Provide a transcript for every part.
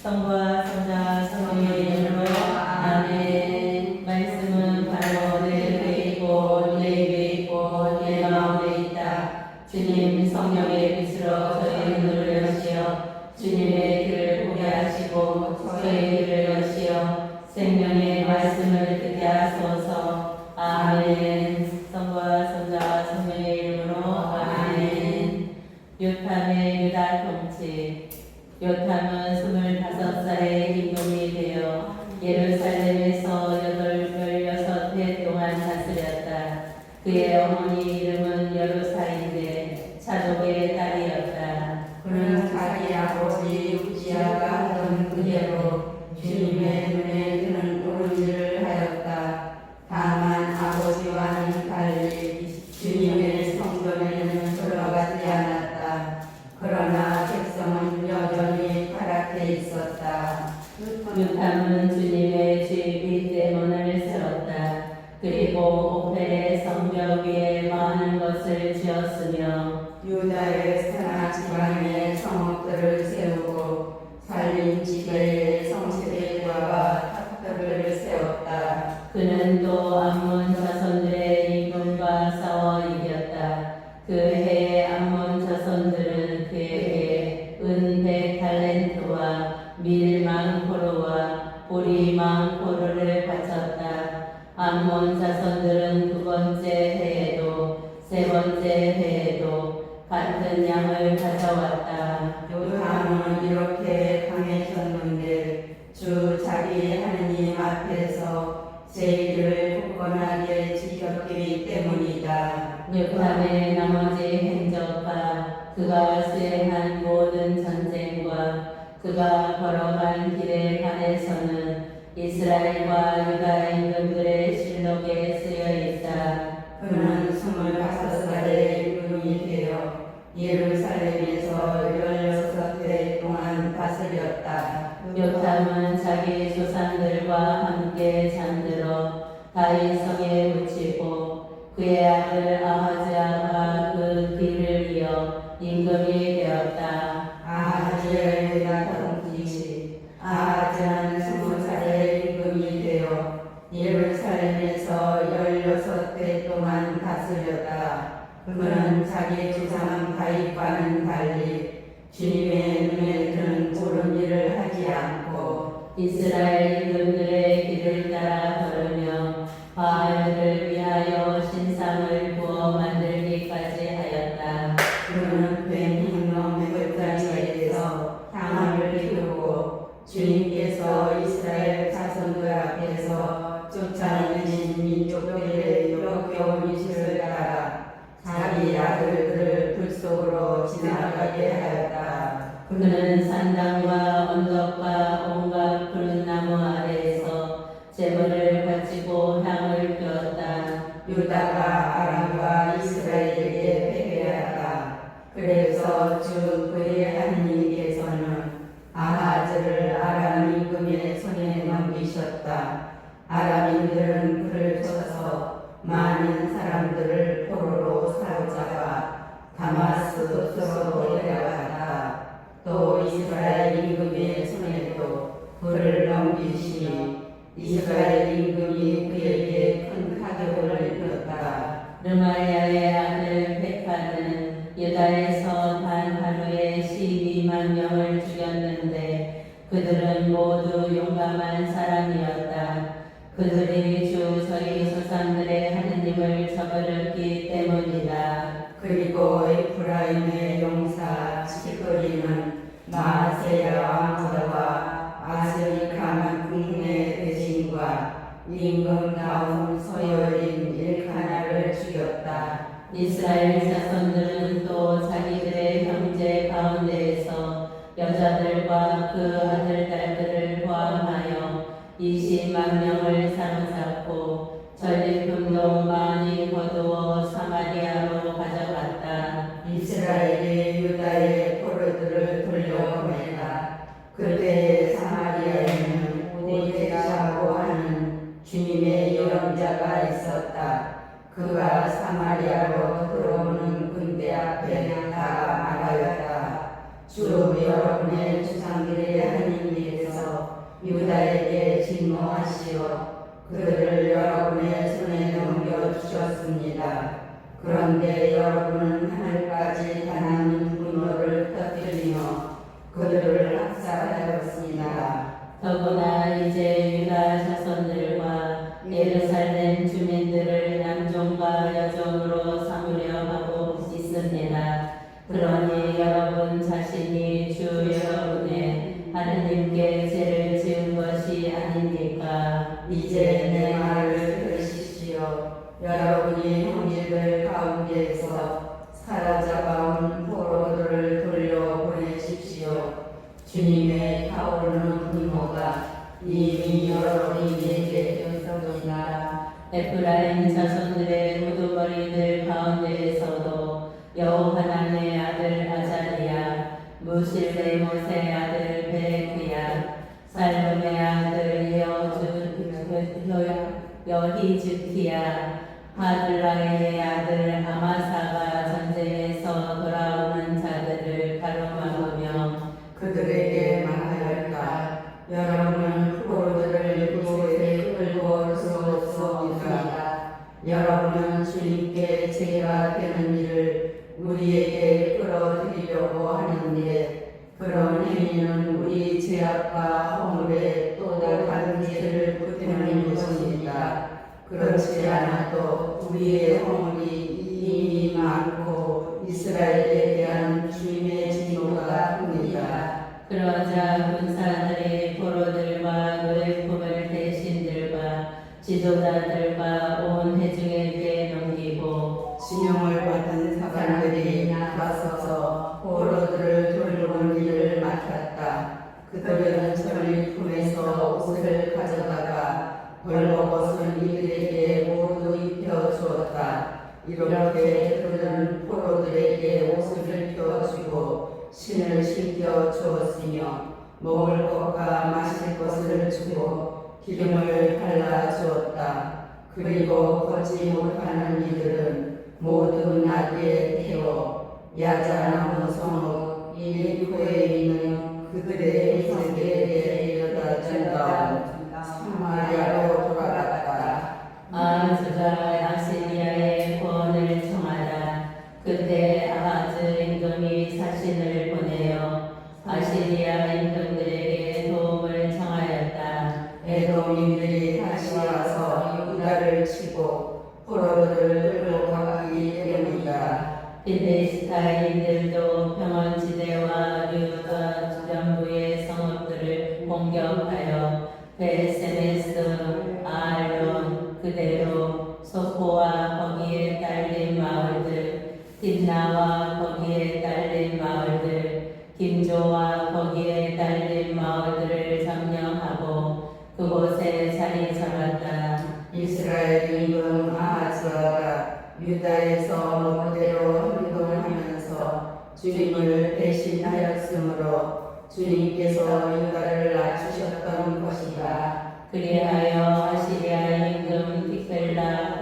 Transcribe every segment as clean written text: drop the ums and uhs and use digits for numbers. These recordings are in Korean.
성부와 성자 성령의 이름으로 아멘. 말씀은 바로 내 곁에 있고 내 입에 있고 내 마음에 있다. 주님 성령의 빛으로 저희 눈을 여시어 주님의 길을 보게 하시고 저희 길을 여시어 생명의 말씀을 듣게 하소서. 아멘. 성부와 성자 성령의 이름으로 아멘. 요탐의 유다 통치. 요탐은 25살에 임금이 되어 예루살렘에서 16해 동안 다스렸다. 그의 어머니 이름은 여루사인데 차족의 딸이었다. 그는 자기 아버지 우지야가 하던 그대로 주님의 눈에 드는 옳은 일을 하였다. 다만 아버지와는 달리 주님의 성전에는 들어가지 않았다. 그러나 백성은 여전히 타락해 있었다. 요탐은 주님의 주입이 대문을 세웠다. 그리고 오펠의 성벽 위에 많은 것을 지었으며 유다의 산하 지방에 성읍들을 세우고 살림 지대에 성세대와 탑들을 세웠다. 그는 또 암몬 자손들의 임금과 싸워 이겼다. 그 해에 암몬 자손들은 그에게 은 100달란트와 밀 10,000포로와 보리 10,000포로를 바쳤다. 암몬 자손들은 두 번째 해에도 세 번째 해에도 같은 양을 가져왔다. 요탐은 이렇게 강해졌는데 주 자기 하느님 앞에서 제 일을 굳건하게 지켰기 때문이다. 요탐의 나머지 행적과 그가 수행한 모든 전쟁과 그가 걸어간 길에 관해서는 이스라엘과 유다 임금들의 실록에 쓰여 있다. 그는 25살에 임금이 되어 예루살렘에서 16해 동안 다스렸다. 요탐은 자기 조상들과 함께 잠들어 다윗성에 묻히고 그의 아들 아하즈야가 그 뒤를 이어 임금이 되었다. 아하즈의 유다 통치. 아하즈는 20살에 임금이 되어 예루살렘에서 16해 동안 다스렸다. 그는 자기 조상 다윗과는 달리 주님의 눈에 드는 옳은 일을 하지 않고 이스라엘 임금들의 길을 따라 걸으며 바알들을 위하여 신상을 부어 만들기까지 하였다. 그는 뱀흰놈 골짜기에서 향을 피우고 주님께서 이스라엘 자손들 앞에서 쫓아내신 민족들의 역겨운 이슬을 따라 자기 아들들을 불 속으로 지나가게 하였다. 그는 산당과 언덕과 온갖 푸른 나무 아래에서 제물을 바치고 향을 피웠다. 유다가 아람과 이스라엘에게 패배하다. 그래서 주 그의 하느님께서는 아하즈를 아람 임금의 손에 넘기셨다. 아람인들은 그를 쳐서 많은 사람들을 포로로 사로잡아 다마스쿠스로 데려갔다. 또 이스라엘 임금의 손에도 그를 넘기시니 이스라엘 임금이 그에게 큰 타격을 입혔다. 르말야의 아들 베카는 유다에서 단 하루에 12만 명을 죽였는데 그들은 모두 용감한 사람이었다. 그들이 주 저희 조상들의 하느님을 저버렸기 때문이다. 그리고 에프라임의 용사 시크리는 마세야 왕자와 아스리카만 국내 대신과 임금다운 서열인 일카나를 죽였다. 이스라엘 자손들은 또 자기들의 형제 가운데에서 여자들과 그 아들, 딸들을 포함하여 20만 명을 사로잡고 전리품도 많이 거두어 사마리아로 가져갔다. 이스라엘이 유다의 포로들을 돌려보내다. 그때 사마리아에는 오데사라고 하는 주님의 예언자가 있었다. 그가 사마리아로 들어오는 군대 앞에 다 말하였다. 주 여러분의 조상들의 하느님께서 유다에게 진노하시어 그들을 여러분의 손에 넘겨주셨습니다. 그런데 여러분은 하늘까지 가는 분노를 터뜨리며 그들을 학살하였습니다. 더구나 이제 유다 자손들과 예루살렘 주민들을 남종과 여종으로 삼으려 하고 있습니다. 그러니 여러분 자신이 주 여러분의 하느님께 죄를 지은 것이 아닙니까? 이제 내 말을 들으십시오. 여러분이 형제들 가운데에서 사로잡아온 포로들을 돌려보내십시오. 주님의 타오르는 분노가 이미 여러분에게 있었습니다. 에프라임 자손들의 우두머리들 가운데에서도 여호하난의 아들 아자리야, 무실레못의 아들 베레크야, 살몬의 아들 여히즈키야, 하들라의 아들 아마사가 전쟁에서 돌아오는 자들을 가로막으며 그들에게 말하였다. 여러분은 포로들을 이곳에 끌고 들어오소이다. 여러분은 주님께 죄가 되는 일을 우리에게 끌어들이려고 하는데 그런 행위는 우리 죄악과 허물에 또 다른 죄를 붙이는 것입니다. 그렇지 않아도 우리의 허물이 이미 많고 이스라엘에 대한 주님의 진노가 큽니다. 그러자 군사들이 포로들과 노예품을 대신들과 지도자들과 온 회중에게 넘기고 지명을 받은 사관들이 나서서 포로들을 돌보는 일을 맡았다. 그들은 전리품에서 옷을 가져다가 벌거벗은 이들에게 모두 입혀주었다. 이렇게 그들은 포로들에게 옷을 입혀주고 신을 신겨 주었으며 먹을 것과 마실 것을 주고 기름을 발라 주었다. 그리고 걷지 못하는 이들은 모두 나귀에 태워 야자나무 성읍 이리코에 있는 그들의 이삭에게 데려다 준 다음 사마리아로 돌아갔다. 아하즈가 아시리아의 구원을 청하다. 그때 아하즈 임금이 사신을 보내어 아시리아 임금들에게 도움을 청하였다. 에돔인들이 다시 와서 유다를 치고 포로들을 끌고 가기 때문이다. 빌리스타인들도 평원지대와 유다 주변부의 성읍들을 공격하여 베세메스, 아알론, 그대로 소포와 거기에 딸린 마을들, 딥나와 거기에 딸린 마을들, 김조와 거기에 딸린 마을들을 점령하고 그곳에 자리 잡았다. 이스라엘 임금 아하즈가 유다에서 멋대로 행동하면서 주님을 배신하였으므로 주님께서 유다를 낮추셨던 것이다. 그리하여 아시리아 임금 디클라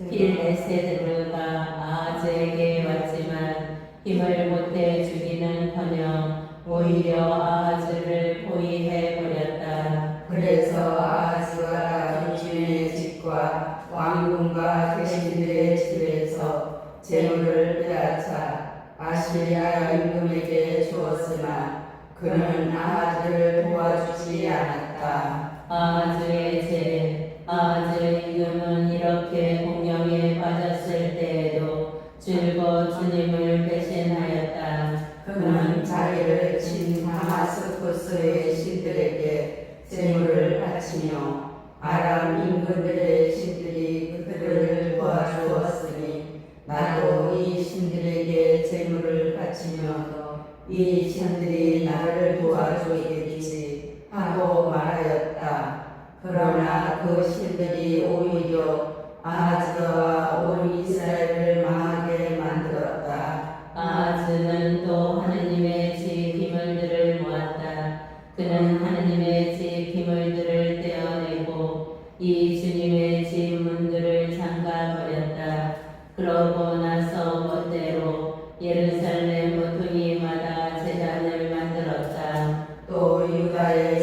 빌레세드르가 아하즈에게 왔지만 힘을 못해 죽이는커녕 오히려 아하즈를 포위해 버렸다. 그래서 아하즈가 주님의 집과 왕궁과 대신들의 집에서 재물을 빼앗아 아시리아 임금에게 주었으나 그는 아하즈를 도와주지 않았다. 아하즈의 죄. 아하즈 임금은 이렇게 공경에 빠졌을 때에도 줄곧 주님을 배신하였다. 그는 자기를 친 다마스쿠스의 신들에게 재물을 바치며 아람 임금들의 신들이 그들을 도와주었으니 나도 이 신들에게 재물을 바치며 이 신들이 나를 도와주겠지 하고 말하였다. 그러나 그 신들이 오히려 아하즈와 온 이스라엘을 망하게 만들었다. 아하즈는 또 하느님의 집 기물들을 모았다. 그는 하느님의 집 기물들을 떼어내고 이 주님의 집 문들을 잠가버렸다. 그러고 나서 멋대로 예루살렘 모퉁이마다 제단을 만들었다. 또 유다의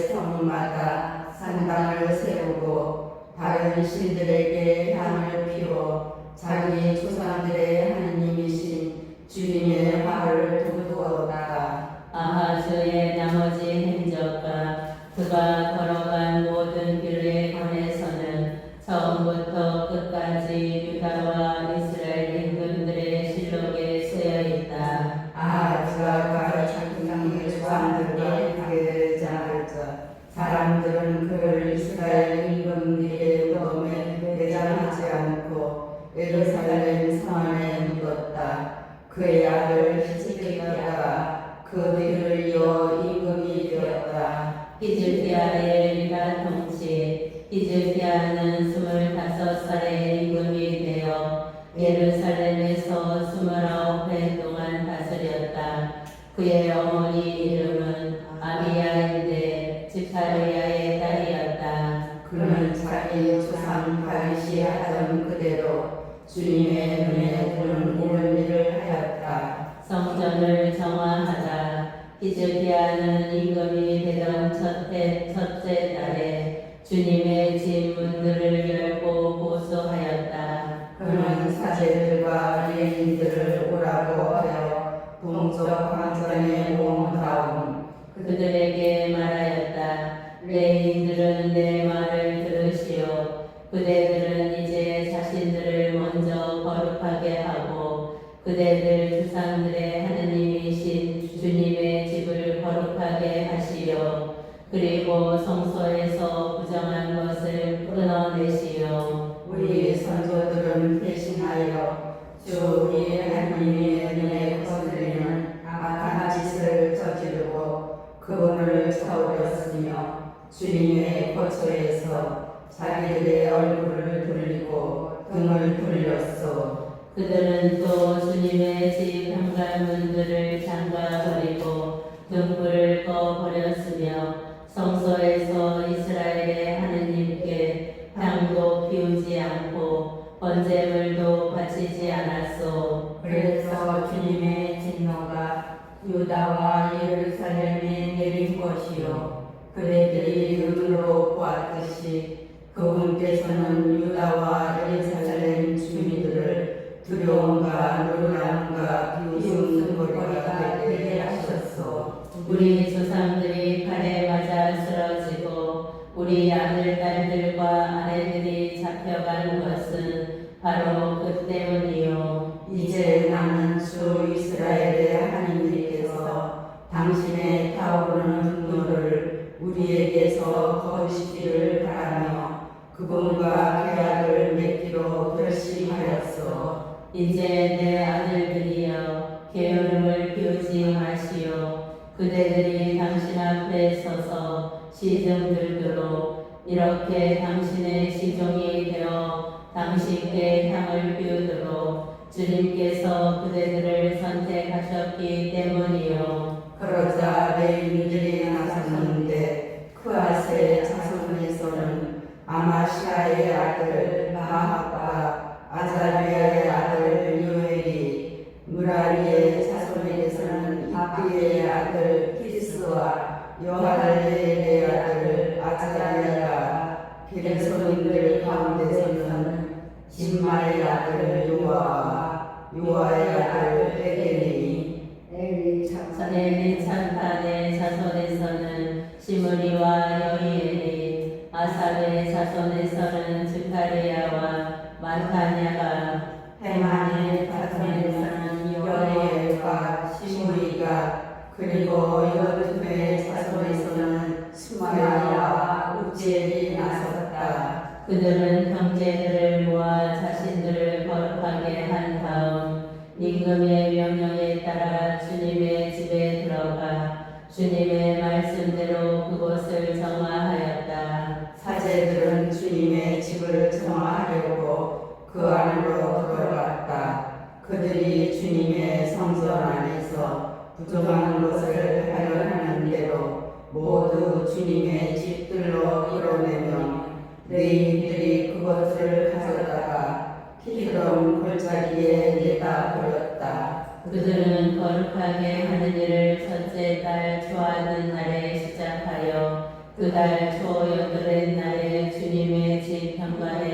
다른 신들에게 향을 피워 자기 조상들의 하느님이신 주님의 화를 돋구었다. 아하스의 나머지 행적과 그가 걸어간 모든 길에 관해서는 처음부터 끝까지 유다와 이스라엘 임금들의 실록에 쓰여 있다. 아하즈가 자기 조상들과 함께 자자 사람들은 그를 이스라엘 임금들의 무덤에 매장하지 않고 예루살렘 성 안에 묻었다. 그의 아들 히스기야가 그 뒤를 이어 임금이 되었다. 히즈기야의 유다 통치. 히즈기야는 25살의 임금이 되어 예루살렘에서 29해 동안 다스렸다. 그의 어머니 이름은 아비야인데 지카리야의 딸이었다. 그는 자기 조상 다윗이 하던 그대로 주님의 눈에 드는 옳은 일을 하였다. 성전을 정화하자. 히즈기야는 임금이 되던 첫째 달에 주님의 집 문들을 열고 보수하였다. 그는 사제들과 레인들을 오라고 하여 동쪽 광전에 모은 다음 그들에게 말하였다. 레인들은 내 말을 들으시오. 그대들은 이제 자신들을 먼저 거룩하게 하고 그대들 조상들의 하느님이신 주님의 집을 거룩하게 하시오. 그리고 성소에서 부정한 것을 끊어내시오. 우리 선조들은 대신하여 주 우리 하나님의 눈에 거슬리는 악한 짓을 저지르고 그분을 저버렸으며 주님의 거처에서 자기들의 얼굴을 돌리고 등을 돌렸소. 그들은 또 주님의 집 현관문들을 잠가버리고 등불을 꺼버렸으며 성소에서 이스라엘의 하느님께 향도 피우지 않고 번제물도 바치지 않았소. 그래서 주님의 진노가 유다와 예루살렘에 내린 것이요 그대들이 눈으로 보았듯이 그분께서는 유다와 예루살렘 주민들을 두려움과 놀람과 비웃음거리가 되게 하셨소. 우리 조상들이 칼에 맞아 쓰러지고 우리 아들, 딸들과 아내들이 잡혀간 것은 바로 그 때문이요. 이제 나는 주 이스라엘의 하나님께서 당신의 타오르는 분노를 우리에게서 거두시기를 바라며 그분과 계약을 맺기로 결심하였소. 이제 내 아들들이여 게으름을 피우지 마시오. 그대들이 당신 앞에 서서 시중 들도록 이렇게 당신의 시종이 되어 당신께 향을 피우도록 주님께서 그대들을 선택하셨기 때문이요. 그러자 레위인들이 나섰는데 크아스의 자손에서는 아마시아의 아들 마학과 아자리아의 아들 요엘이 무라리의 자손에서는 이브의 아들 히스와 요할레의 아들 아자리아가 게르손인들 가운데서는 신마의 아들 요아와 요아의 아들 베게니 엘리 찬탄의 자손에서는 시므리와 여이엘이 아삽의 자손에서는 즈카리야와 마타냐가 헤만의 자손에서는 여리엘과 시므리가 그리고 여드의 자손에서는 스마야와 우지엘이 나섰다. 그들은 형제들을 모아 자신들을 거룩하게 한 다음 임금의 명령에 따라 주님의 집에 들어가 주님의 말씀대로 그곳을 정화하였다. 사제들은 주님의 집을 정화하려고 그 안으로 들어갔다. 그들이 주님의 성전 안에서 부정한 것을 발견하는 대로 모두 주님의 집들로 이뤄내며 레위인들이 그것을 가져다가 키드론 골짜기에 내다 버렸다. 그들은 거룩하게 하는 일을 첫째 달 초하는 날에 시작하여 그 달 초 여덟의 날에 주님의 집 현관에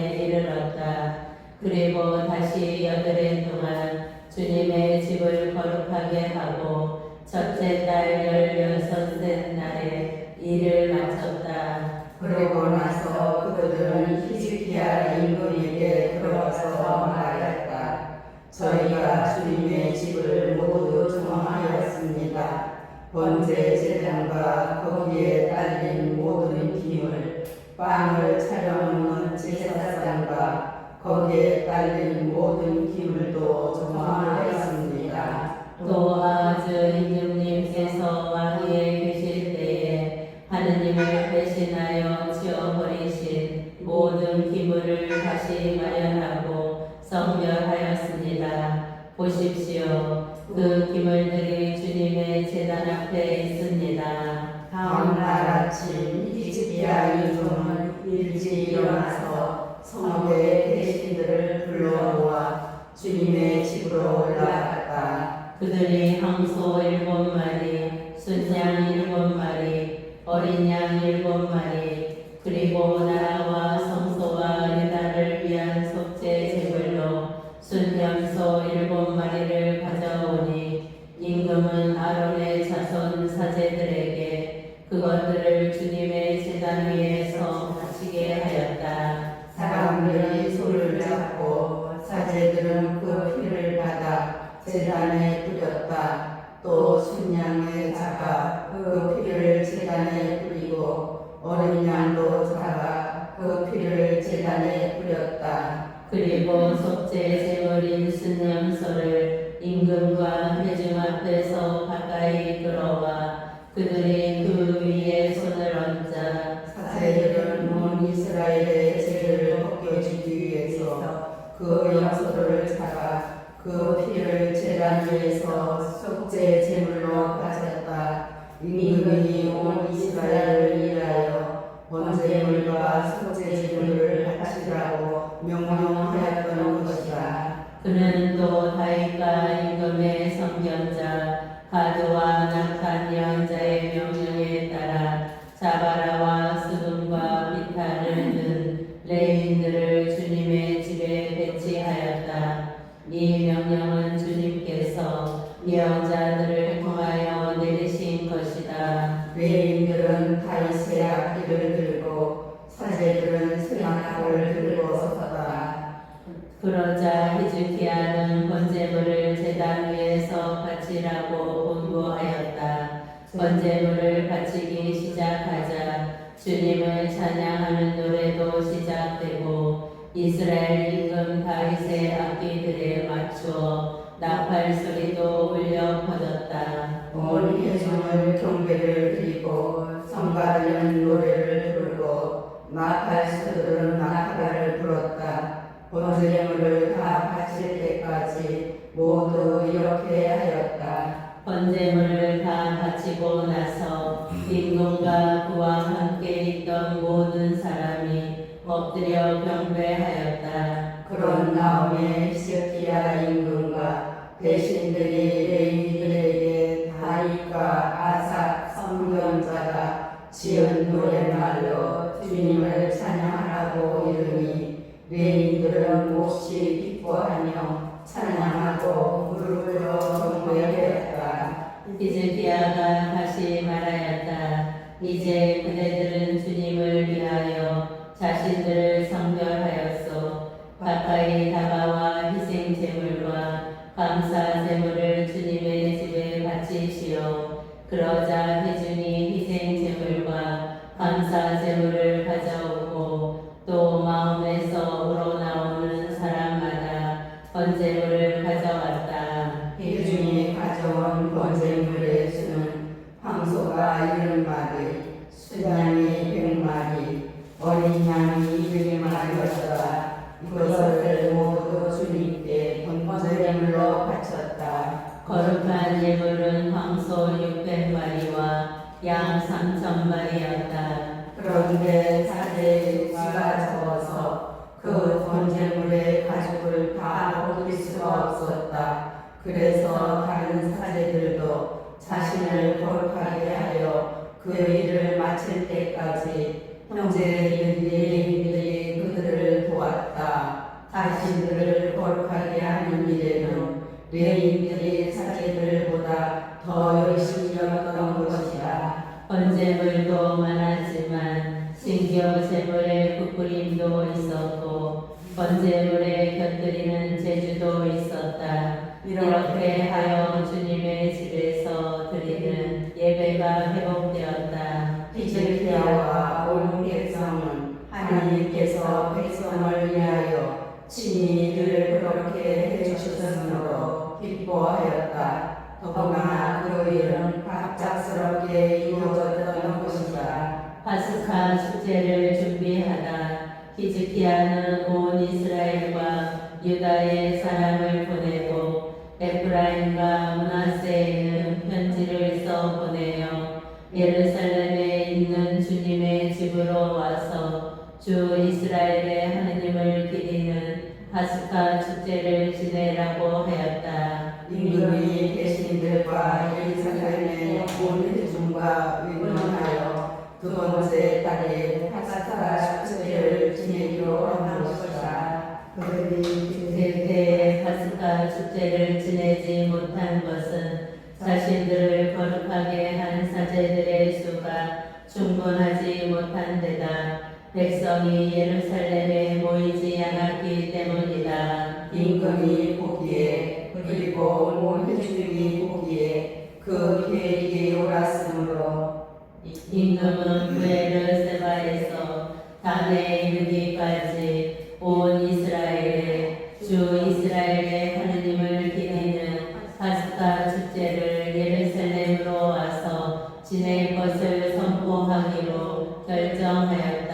그리고 다시 8해 동안 주님의 집을 거룩하게 하고 첫째 달 16째 날에 일을 마쳤다. 그러고 나서 그들은 히스기야 임금에게 들어가서 말하였다. 저희가 주님의 집을 모두 정하였습니다. 번제 제단과 거기에 딸린 모든 기물, 빵을 차려놓는 제사상과 거기에 딸린 모든 기물도 정하였습니다. 또 아하즈 임금님께서 왕위에 계실 때에 하느님을 배신하여 치워버리신 모든 기물을 다시 마련하고 성별하였습니다. 보십시오. 그 기물들이 주님의 제단 앞에 있습니다. 다음날 아침 히스기야 임금은 일찍 일어나서 성읍의 대신들을 불러모아 주님의 집으로 올라갔다. 그들이 항소 7마리, 순양 7마리, 어린 양 7마리, 그리고 나라와 성소와 유다를 위한 속죄 제물로 순염소 7마리를 가져오니 임금은 아론의 자손 사제들에게 그것들을 주님의 제단 위에서 바치게 하였다. 사람들이 손을 잡고 사제들은 그 피를 받아 제단에 뿌렸다. 또 순양을 잡아 그 피를 제단에 뿌리고 어린 양도 잡아 그 피를 제단에 뿌렸다. 그리고 속죄 제물인 순염소를 임금과 회중 앞에서 가까이 끌어와 그들이 그 위에 손을 얹자 사제들은 온 이스라엘의 죄를 벗겨주기 위해서 그 염소를 잡아 그 피를 제단 위에서 속죄 제물로 바쳤다. 임금이 온 이스라엘을 위하여 번제물과 속죄 제물을 바치라고 명령하였던 것이다. 그는 또 다윗과 임금의 선견자 가드와 낙한 예언자의 명령에 따라 자바라와 수금과 비탄을 든 레위인들을 주님의 집에 배치하였다. 이 명령은 주님께서 예언자들을 통하여 내리신 것이다. 레위인들은 다윗의 악기를 들고 사제들은 세마나를 들고 섰다. 그러자 히즈기야는 번제물을 제단 위에서 바치라고 권고하였다. 번제물을 바치기 시작하자 주님을 찬양하는 노래도 시작되고 이스라엘 임금 다윗의 악기들에 맞추어 나팔 소리도 울려 퍼졌다. 온 회중은 경배를 드리고 성가들은 노래를 부르고 나팔수들은 나팔을 불었다. 번제물을 다 바칠 때까지 모두 이렇게 하였다. 번제물을 다 바치고 나서 임금과 그와 함께 있던 모든 사람이 엎드려 경배하였다. 그런 다음에 히스기야 임금과 대신들이 레위인들에게 다윗과 아삭 선견자가 지은 노래말로 주님을 찬양하라고 이르니 레위인들은 몹시 기뻐하며 찬양하고 무릎 꿇어 경배하였다. 히즈기야가 다시 말하였다. 이제 그대들은 주님을 위하여 자신들을 성별하였소. 가까이 다가와 희생 제물과 감사 제물을 주님의 집에 바치시오. 그러자 회중이 희생 제물과 감사 제물을 가져오고 또 마음에서 우러나오는 사람마다 번제물을 가져왔다. 회중이 가져온 번제물의 수는 황소가 70마리, 순양이 100마리, 어린 양이 200마리였다. 이것을 모두 주님께 번제물로 바쳤다. 거룩한 예물은 황소 600마리와 양 3,000마리였다. 그런데 사제의 수가 적어서 그 번제물의 가죽을 다 벗길 수가 없었다. 그래서 다른 사제들도 자신을 거룩하게 하여 그 일을 마칠 때까지 형제들이 그들을 도왔다. 자신들을 거룩하게 하는 일에는 레위인들이 사제들보다 더 열심히 여겼던 것이다. 번제물도 많았지만 신겨 제물의 부풀림도 있었고 번제물에 곁들이는 제주도 있었다. 이렇게 하여 주님의 집에서 드리는 예배가 회복되었다. 히즈키야와 온 백성은 하나님께서 백성을 위하여 친히 늘 그렇게 해주셨으므로 기뻐하였다. 더구나 그 일은 갑작스럽게 이루어졌던 것이다. 파스카 축제를 준비하다 히즈키야는 온 이스라엘과 유다의 사람을 보내고 에프라임과 므낫세에는 편지를 써 보내어 예루살렘에 있는 주님의 집으로 와서 주 이스라엘의 하느님을 기리는 파스카 축제를 지내라고 하였다. 임금이 대신들과 예루살렘의 온 회중과 의논하여 두 번째 달에 파스카 축제를 지내기로 한 것이다. 그때에 파스카 축제를 지내지 못한 것은 자신들을 거룩하게 한 사제들의 수가 충분하지 못한 데다 백성이 예루살렘에 모이지 않았기 때문이다. 임금이 보기에 그리고 온 회중이 보기에 그 계획이 옳았으므로 임금은 베르세바에서 단에 이르기까지 온 이스라엘에 주 이스라엘의 하느님을 기리는 파스카 축제를 예루살렘으로 와서 지낼 것을 선포하기로 결정하였다.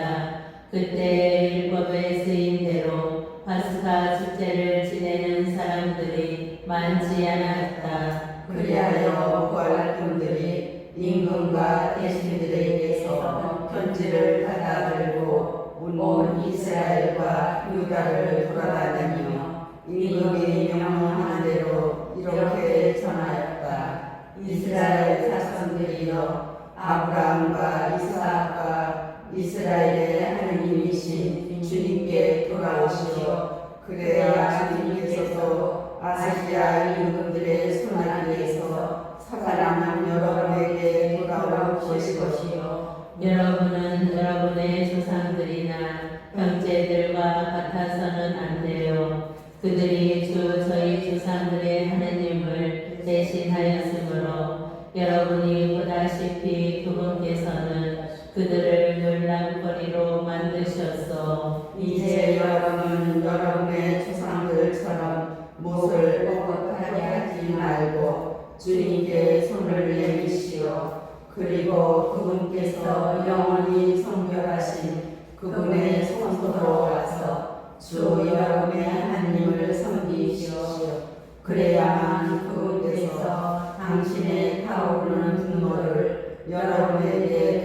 그때 율법에 쓰인 대로 파스카 축제를 지내는 사람들이 많지 않았다. 그리하여 부할 분들이 임금과 대신들에게서 편지를 받아들고 온 이스라엘과 유다를 돌아다니며 임금이 명령한 대로 이렇게 전하였다. 이스라엘 자손들이여 아브라함과 이삭과 이스라엘의 하느님이신 주님께 돌아오시오. 그래야 주님께서도 아시아 임금들의 손아귀에서 살아남은 여러분에게 돌아올 것이요. 여러분은 여러분의 조상들이나 형제들과 같아서는 안 돼요. 그들이 저희 조상들의 하느님을 대신하였으므로 여러분이 보다시피 그분께서는 그들을 놀람거리로 만드셨소. 이제 여러분은 여러분의 조상들처럼 못을 뻣뻣하게 하지 말고 주님께 손을 내미시오. 그리고 그분께서 영원히 성결하신 그분의 성소로 와서 주 여러분의 하나님을 섬기시오. 그래야만 그분께서 당신의 타오르는 분노를 여러분에게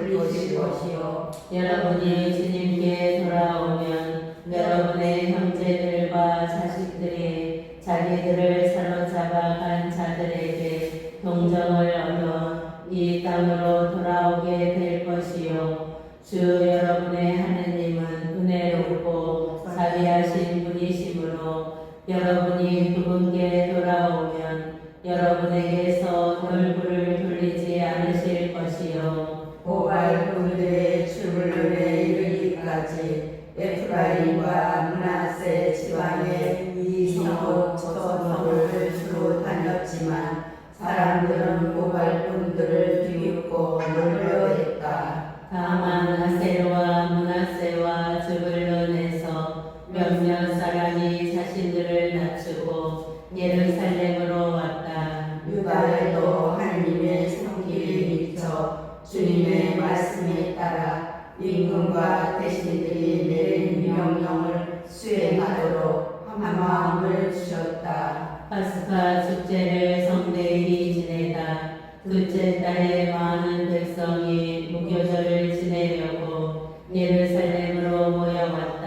흘리실 것이요. 여러분이 주님께 돌아오면 여러분의 형제들과 자식들이 자기들을 사로잡아간 자들에게 동정을 얻어 이 땅으로 돌아오게 될 것이요. 주 여러분의 하느님은 은혜롭고 자비하신 분이시므로 여러분이 그분께 돌아오면 여러분에게서 얼굴을 돌리지 않으실 것이요. 고발 분들의 주물론에 이르기까지 에프라임과 므낫세 지방의 이 성읍 저 성읍을 주로 다녔지만 사람들은 고발 분들을 비웃고 놀려댔다. 다만 아세르와 므낫세와 즈불론에서 몇몇 사람이 자신들을 낮추고 예루살렘으로 왔다. 유다에도 하나님의 성길이 미쳐 주님의 말씀에 따라 임금과 대신들이 내린 명령을 수행하도록 한 마음을 주셨다. 파스카 축제를 성대히 지내다. 둘째 달에 많은 백성이 무교절을 지내려고 예루살렘으로 모여왔다.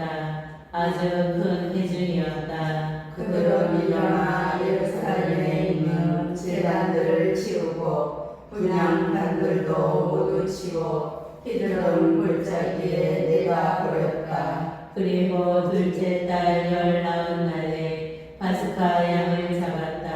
아주 큰 회중이었다. 그들은 일어나 예루살렘에 있는 제단들을 치우고 분향단들도 모두 치고 히드론 골짜기에 내다 버렸다. 그리고 둘째 달 19날에 파스카 양을 잡았다.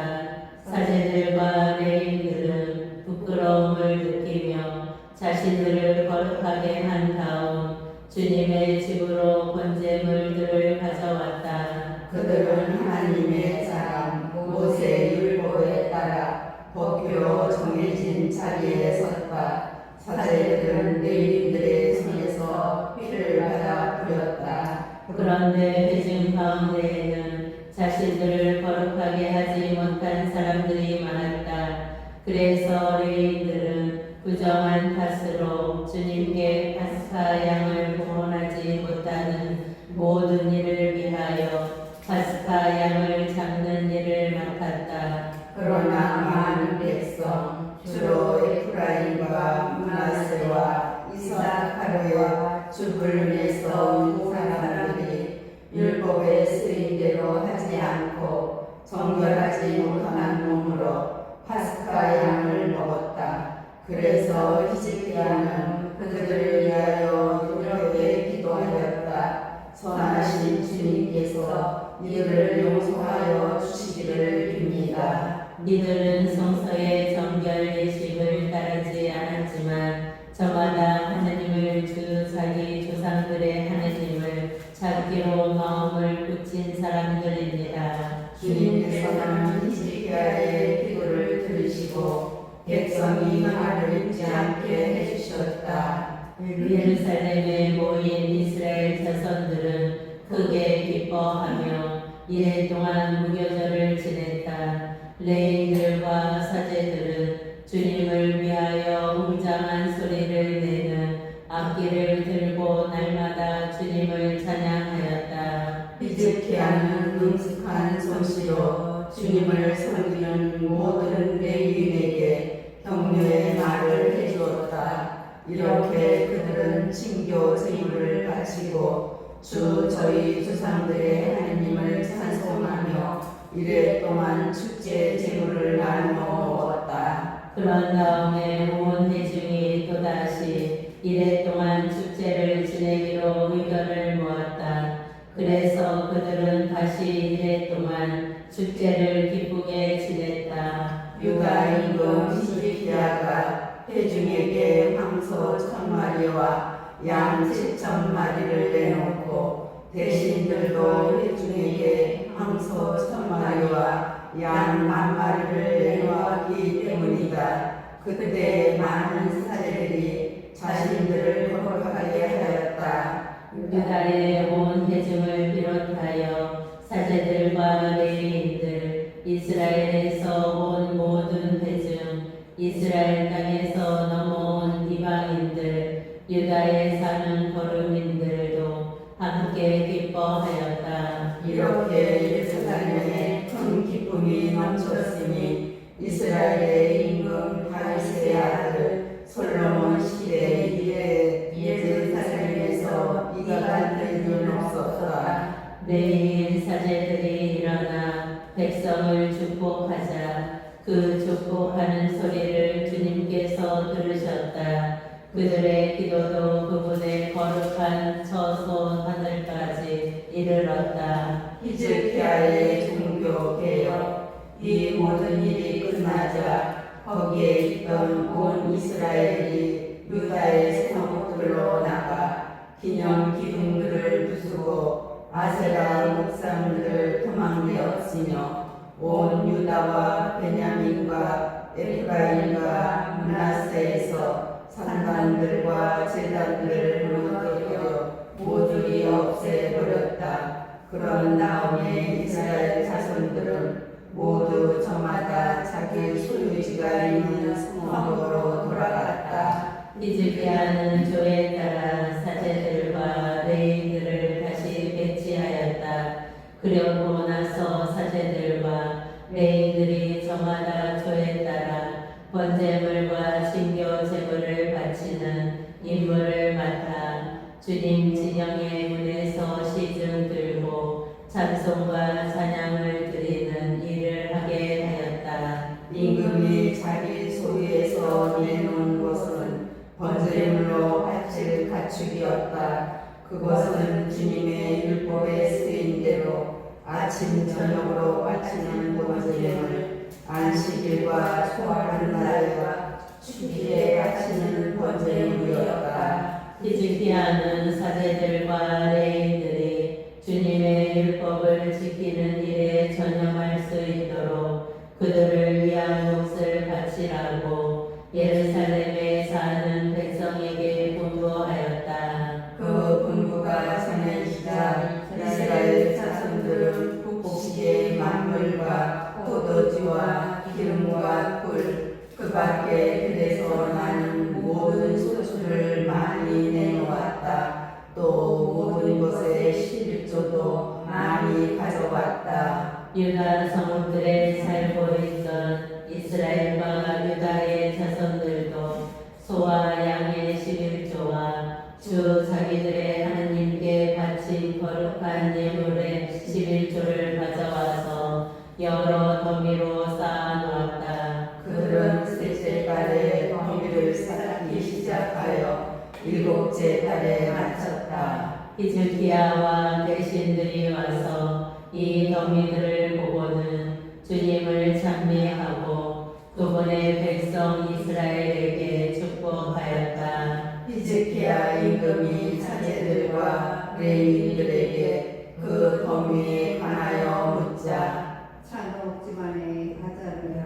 사제들과 레위인들은 부끄러움을 느끼며 자신들을 거룩하게 한 다음 주님의 집으로 번제물들을 가져왔다. 그들은 하나님의 사람 모세 율법에 따라 법규로 정해진 자리에 섰다. 사제들은 레위인들의 손에서 피를 받아 뿌렸다. 그런데 회중 가운데에는 자신들을 거룩하게 하지 못한 사람들이 많았다. 그래서 레위인들은 부정한 탓으로 주님께 파스카 양을 구원하지 못하는 모든 일을 위하여 파스카 양을 잡는 일을 맡았다. 그러나 많은 백성 주로 에프라임과 므낫세와 이사카르와 주불에서 온 사람들이 율법에 쓰인 대로 하지 않고 정결하지 못한 몸으로 파스카 양을 먹었다. 그래서 히스기야는 그들을 위하여 노력에 기도하였다. 선하신 주님께서 이들을 용서하여 주시기를 빕니다. 이들은 성서의 정결 예식을 따르지 않았지만 저마다 하나님을 주 자기 조상들의 하나님을 찾기로 마음을 굳힌 사람들입니다. 주님께서는 히스기야의 기도를 들으시고 백성이 말을 잊지 않게 해주셨다. 예루살렘에 모인 이스라엘 자손들은 크게 기뻐하며 이래 동안 무교절을 지냈다. 레위인들과 사제들은 주님을 위하여 웅장한 소리를 내는 악기를 들고 날마다 주님을 찬양하였다. 히스기야는 능숙한 솜씨로 주님을 섬기는 모든 레위인에게 격려의 말을 해주었다. 이렇게 그들은 친교 제물을 바치고 주 저희 조상들의 하나님을 찬송하며 이래 동안 축제 제물을 나누어 먹었다. 그런 다음에 온 회중이 또다시 이래 동안 축제를 지내기로 의견을 모았다. 그래서 그들은 다시 이래 동안 축제를 기쁘게 지냈다. 유다 임금 히스기야가 회중에게 황소 1000마리와 양 7,000마리를 내놓고 대신들도 회중에게 황소 1000마리와 양 10,000마리를 내놓았기 때문이다. 그때 많은 사제들이 자신들을 거룩하게 하였다. 유다의 온 회중을 비롯하여 사제들과 레위인들, 이스라엘에서 온 모든 회중, 이스라엘 땅에서 넘어온 이방인들, 유다에 사는 거류민들도 함께 기뻐하였다. 이렇게 예루살렘에 큰 기쁨이 넘쳤으니 이스라엘의 임금 다윗의 아들 솔로몬 시대 이래 예루살렘에서 이가 간 일은 없었다. 레위인 사제들이 일어나 백성을 축복하자 그 축복하는 소리를 주님께서 들으셨다. 그들의 기도도 그분의 거룩한 처소 하늘까지 이르렀다. 히즈키야의 종교 개혁 이 모든 일이 끝나자 거기에 있던 온 이스라엘이 유다의 성읍들로 나가 기념 기둥들을 부수고 아세라 목상들을 도망내었으며 온 유다와 베냐민과 에프라임과 므낫세에서 산당들과 제단들을 무너뜨려 모조리 없애버렸다. 그런 다음에 이스라엘 자손들은 모두 저마다 자기 소유지가 있는 성읍으로 돌아갔다. 히즈기야는 조에 따라 사제들과 레위인들을 다시 배치하였다. 그러고 나서 사제들과 레위인들이 저마다 조에 따라 번제물과 신교 제물을 바치는 임무를 맡아 주님 진영의 문에서 시중 들고 찬송과 찬양을 드리는 일을 하게 하였다. 임금이 자기 소유에서 내놓은 것은 번제물로 바칠 가축이었다. 그것은 주님의 율법에 쓰인 대로 아침 저녁으로 바치는 번제물, 안식일과 초하는 날과 축일에 바치는 번제물이었다. 히즈기야는 사제들과 레위인들이 주님의 율법을 지키는 일에 전념할 수 있도록 그들을 위한 몫을 바치라고 예루살렘에 사는 백성에게 분부하였다. 그 분부가 전해지자 이스라엘 자손들은 곡식의 만물과 포도주와 기름과 꿀, 그 밖에 들에서 나는 모든 소출을 많이 내놓았다. 또 모든 것의 11조도 많이 가져왔다. 유다 성읍들에 살고 있던 이스라엘과 유다의 자손들도 소와 양의 11조와 주 자기들의 하나님께 바친 거룩한 예물의 11조를 가져와서 여러 더미로 쌓아놓았다. 그들은 셋째 달에 더미를 쌓기 시작하여 일곱째 달에 마쳤다. 히즈기야와 대신들이 와서 이 더미들을 보고는 주님을 찬미하고 그분의 백성 이스라엘에게 축복하였다. 히즈키야 임금이 사제들과 레위인들에게 그 더미에 관하여 묻자. 차독 집안의 아자르야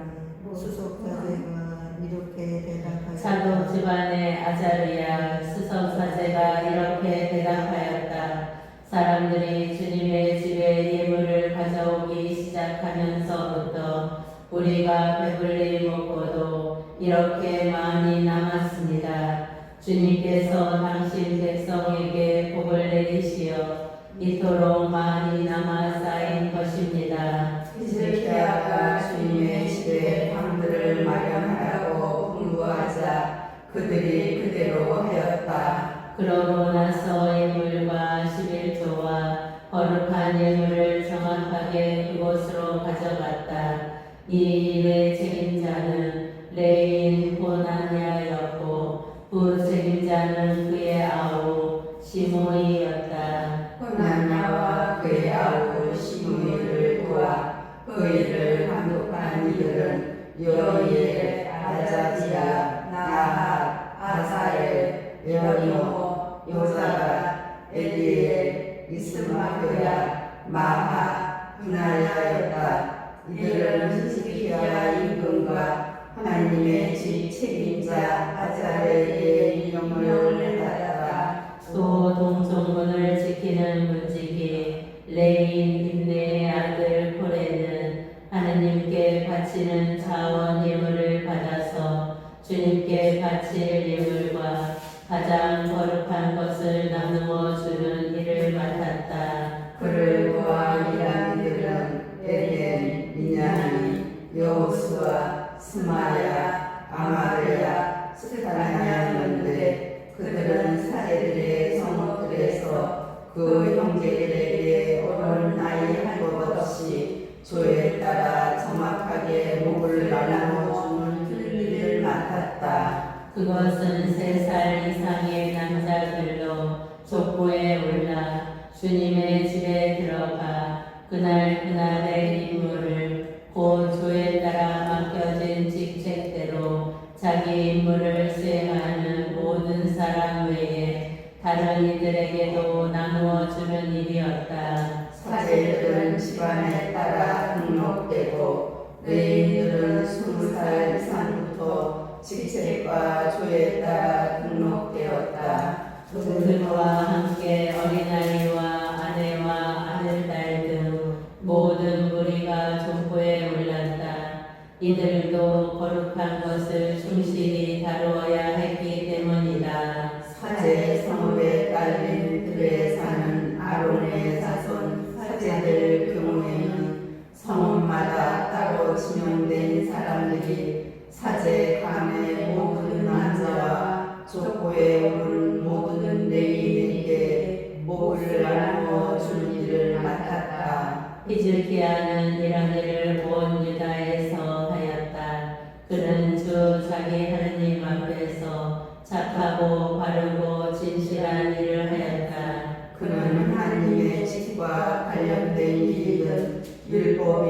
수속자들과 이렇게 대답하였다. 사독 집안의 아자르야 수석사제가 이렇게 대답하였다. 사람들이 주님의 집에 예물을 가져오기 시작하면서부터 우리가 배불리 먹고도 이렇게 많이 남았습니다. 주님께서 당신 백성에게 복을 내리시어 이토록 많이 남아 쌓인 것입니다. 히즈키야가 주님의 집에 방들을 마련하라고 분부하자 그들이 그대로 하였다. 그러고 나서 예물과 11조와 거룩한 예물을 정확하게 그곳으로 가져갔다. 이 일의 책임자는 레위인 호나냐였고 부책임자는 그의 아우 시므이였다. 호나냐와 그의 아우 시므이를 도와 그 일을 감독한 이들은 여이엘, 아자지야, 나핫, 아사엘, 여리모, 요사가, 엘리엘, 이스마그야, 마하, 분할야였다. 이들은 히즈키야 임금과 하나님의 집 책임자 아자르에게 명령을 받았다. 또 동정문을 지키는 문지기 레인 임네의 아들 코레는 하나님께 바치는 자원 예물을 받아서 주님께 바칠 예물과 가장 거룩한 것을 나누어 주는 일을 맡았다. 그를 도와 일한 이들은 에덴, 미냐미, 여호수아, 스마야, 아마르야, 스타냐였는데 그들은 사제들의 성읍들에서 그 형제들에게 어른 나이 할 것 없이 조에 따라 정확하게 목을 나누어주는 일을 맡았다. 그것은 3살 이상의 남자들로 족보에 올라 주님의 집에 들어가 그날의 임무를 곧 조에 따라 맡겨진 직책대로 자기 임무를 수행하는 모든 사람 외에 다른 이들에게도 나누어 주는 일이었다. 사제들은 집안에 따라 등록되고 레위인들은 20살 이상부터 직책과 조에 따라 등록되었다. 그들과 함께 어린아이와 아내와 아들딸 등 모든 무리가 족보에 올랐다. 이들도 거룩한 것을 충실히 다루어야 했기 때문이다. 사제 성읍에 딸린 들에 사는 아론의 자손 사제들 경우에는 성읍마다 따로 지명된 사람들이 사제 간의 모든 남자와 족보에 오른 모든 레위인에게 목을 나누어 주는 일을 맡았다. 히즈기야는 이런 일을 온 유다에서 하였다. 그는 주 자기 하나님 앞에서 착하고 바르고 진실한 일을 하였다.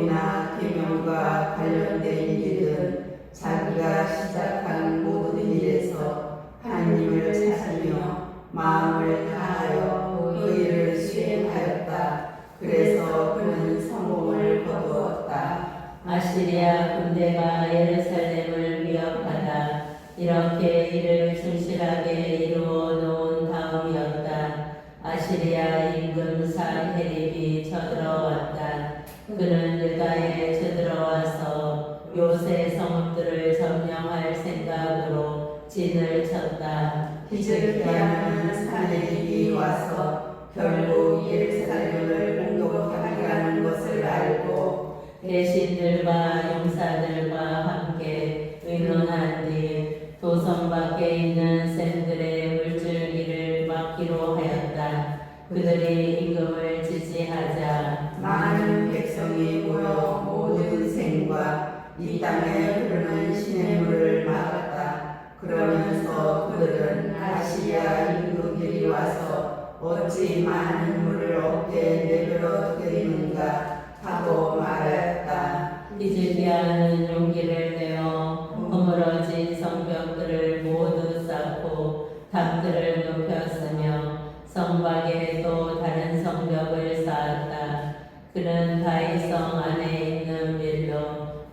법이나 계명과 관련된 일은 자기가 시작한 모든 일에서 하나님을 찾으며 마음을 다하여 그 일을 수행하였다. 그래서 그는 성공을 거두었다. 아시리아 군대가 예루살렘을 위협하다. 이렇게 이를 충실하게 이루어 놓은 다음이었다. 아시리아 임금 사헤립이 쳐들어왔다. 그는 유다에 쳐들어와서 요새 성읍들을 점령할 생각으로 진을 쳤다. 히즈기야는 사내립이 와서 결국 예루살렘을 공격하리라는 것을 알고 대신들과 용사들과 함께 의논한 뒤 도성 밖에 있는 샘들의 물줄기를 막기로 하였다. 그들이 임금을 지지하자 많은 백성이 모여 모든 생과 이 땅에 흐르는 시냇물을 막았다. 그러면서 그들은 아시리아 임금들이 와서 어찌 많은 물을 얻게 내버려 두겠는가 하고 말하였다. 히즈기야는 용기를 내어 허물어진 성벽들을 모두 쌓고 탑들을 높였으며 성 밖에 또 다른 성벽을 쌓았다. 그는 다윗성 안에 있는 밀로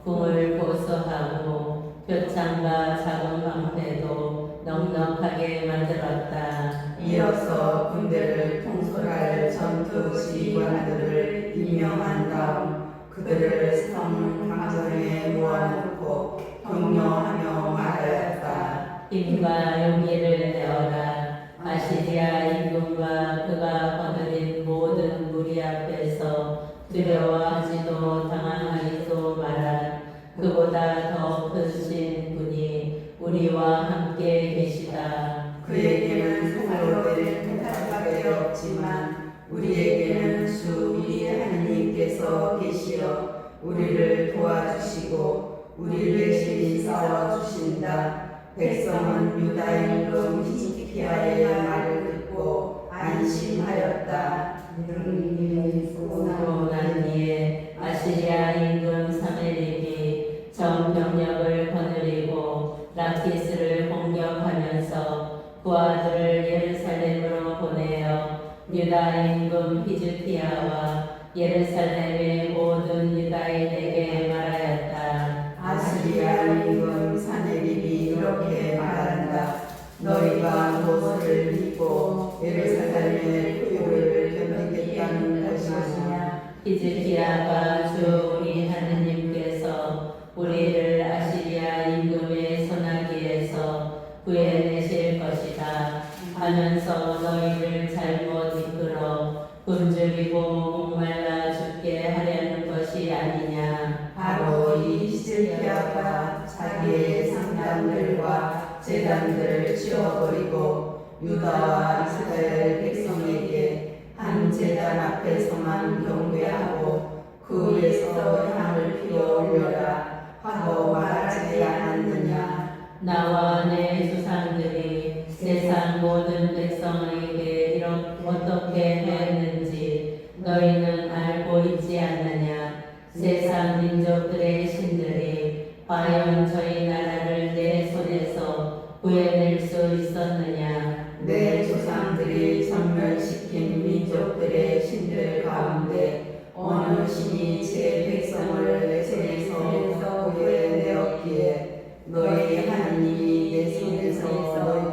궁을 고수하고 표창과 작은 방패도 넉넉하게 만들었다. 이어서 군대를 통솔할 전투 지휘관들을 임명한 다음 그들을 성 강전에 모아놓고 격려하며 말하였다. 힘과 용기를 내어라. 아시리아 임금과 그가 거느린 모든 무리 앞에서 두려워하지도 당황하지도 마라. 그보다 더 크신 분이 우리와 함께 계시다. 그에게는 칼로 된 칼밖에 없지만 우리에게는 주 우리 하나님께서 계시어 우리를 도와주시고 우리 대신 싸워주신다. 백성은 유다 임금 히즈기야의 말을 듣고 안심하였다. 그러고 난 뒤에 아시리아 임금 사메립이 전 병력을 거느리고 라키스를 공격하면서 부하들을 예루살렘으로 보내어 유다 임금 히즈기야와 예루살렘의 모든 유다인에게 말하였다. 아시리아 임금 사내립이 이렇게 말한다. 너희가 무엇을 믿고 예루살렘의 포효를 견디겠다는 것이냐. 히즈기야가 주 우리 하느님께서 우리를 아시리아 임금의 손아귀에서 구해내실 것이다 하면서 너희를 잘못 이끌어 굶주리고 목말라 죽게 하려는 것이 아니냐. 바로 이 히즈기야가 자기의 상단들과 제단들을 치워버리고 유다와 이스라엘 백성에게 한 제단 앞에서만 경배하고 그 위에서 향을 피워 올려라 하고 말하지 않았느냐. 나와 내 조상들이 세상 모든 백성에게 어떻게 했는지 너희는 알고 있지 않느냐. 세상 민족들의 신들이 과연 저희 나라를 내 손에서 구해낼 수 있었느냐. 내 조상들이 전멸시킨 민족들의 신들 가운데 어느 신이 제 백성을 내 손에서 구해내었기에 너희 하나님이 내 손에서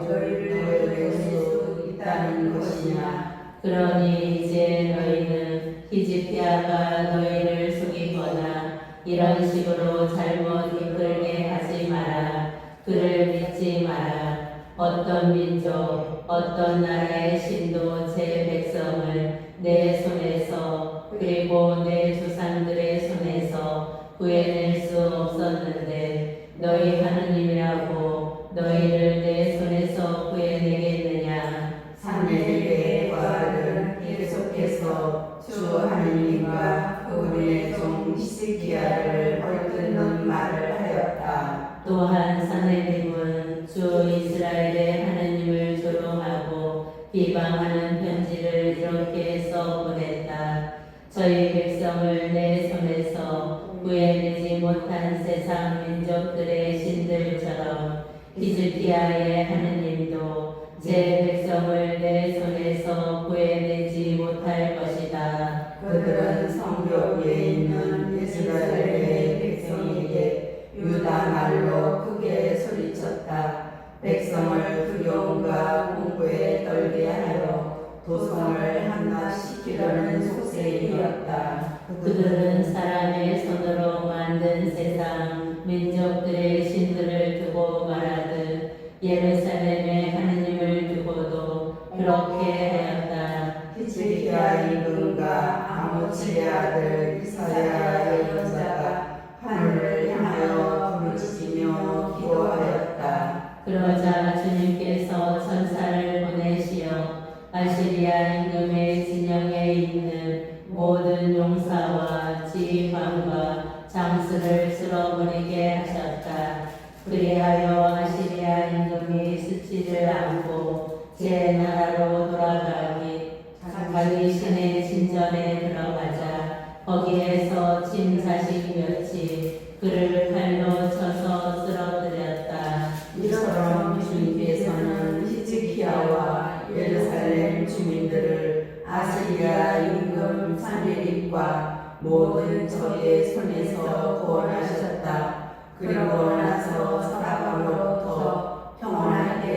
너희를 구해낼 수 있다는 것이냐. 그러니 이제 너희는 히즈기야가 너희를 속이거나 이런 식으로 잘못 이끌게 하지 마라. 그를 믿지 마라. 어떤 민족, 어떤 나라의 신도 제 백성을 내 손에서 그리고 내 조상들의 손에서 구해낼 수 없었는데 너희 하느님이라고 너희를 내 손에서 구해내겠느냐. 사내립의 부하들은 계속해서 주 하나님과 그분의 종 히스기야를 헐뜯는 말을 하였다. 또한 사내립은 주 이스라엘의 하느님을 조롱하고 비방하는 편지를 이렇게 써 보냈다. 저희 백성을 내 손에서 구해내지 못한 세상 민족들의 신들처럼 히즈기야의 하느님도 제 백성을 내 손에서 구해내지 못할 것이다. 그들은 성벽 위에 있는 이스라엘의 백성에게 유다 말로 크게 소리쳤다. 백성을 두려움과 공포에 떨게 하여 도성을 함락시키려는 속셈이었다. 그들은 사람의 손으로 만든 세상 민족들의 신들을 두고 말하듯 예루살렘의 하느님을 두고도 그렇게 하였다. 히즈기야 임금과 아모츠의 아들 이사야의 여자가 하늘을 향하여 부르짖으며 기도하였다. 그러자 주님께서 천사를 보내시어 아시리아 임금의 진영에 있는 모든 용사와 지휘관과 장수를 쓸어버리게 하셨다. 그리하여 아시리아 임금이 수치를 안고 제 나라로 돌아가기 자기 신의 진전에 들어가자 거기에서 짐자식 몇이 그를 칼로 쳐서 쓰러뜨렸다. 이처럼 주님께서는 히즈기야와 예루살렘 주민들을 아시리아 임금 산헤립과 모든 적의 손에서 구원하셨다. 그리고 나서 사방으로부터 평안하게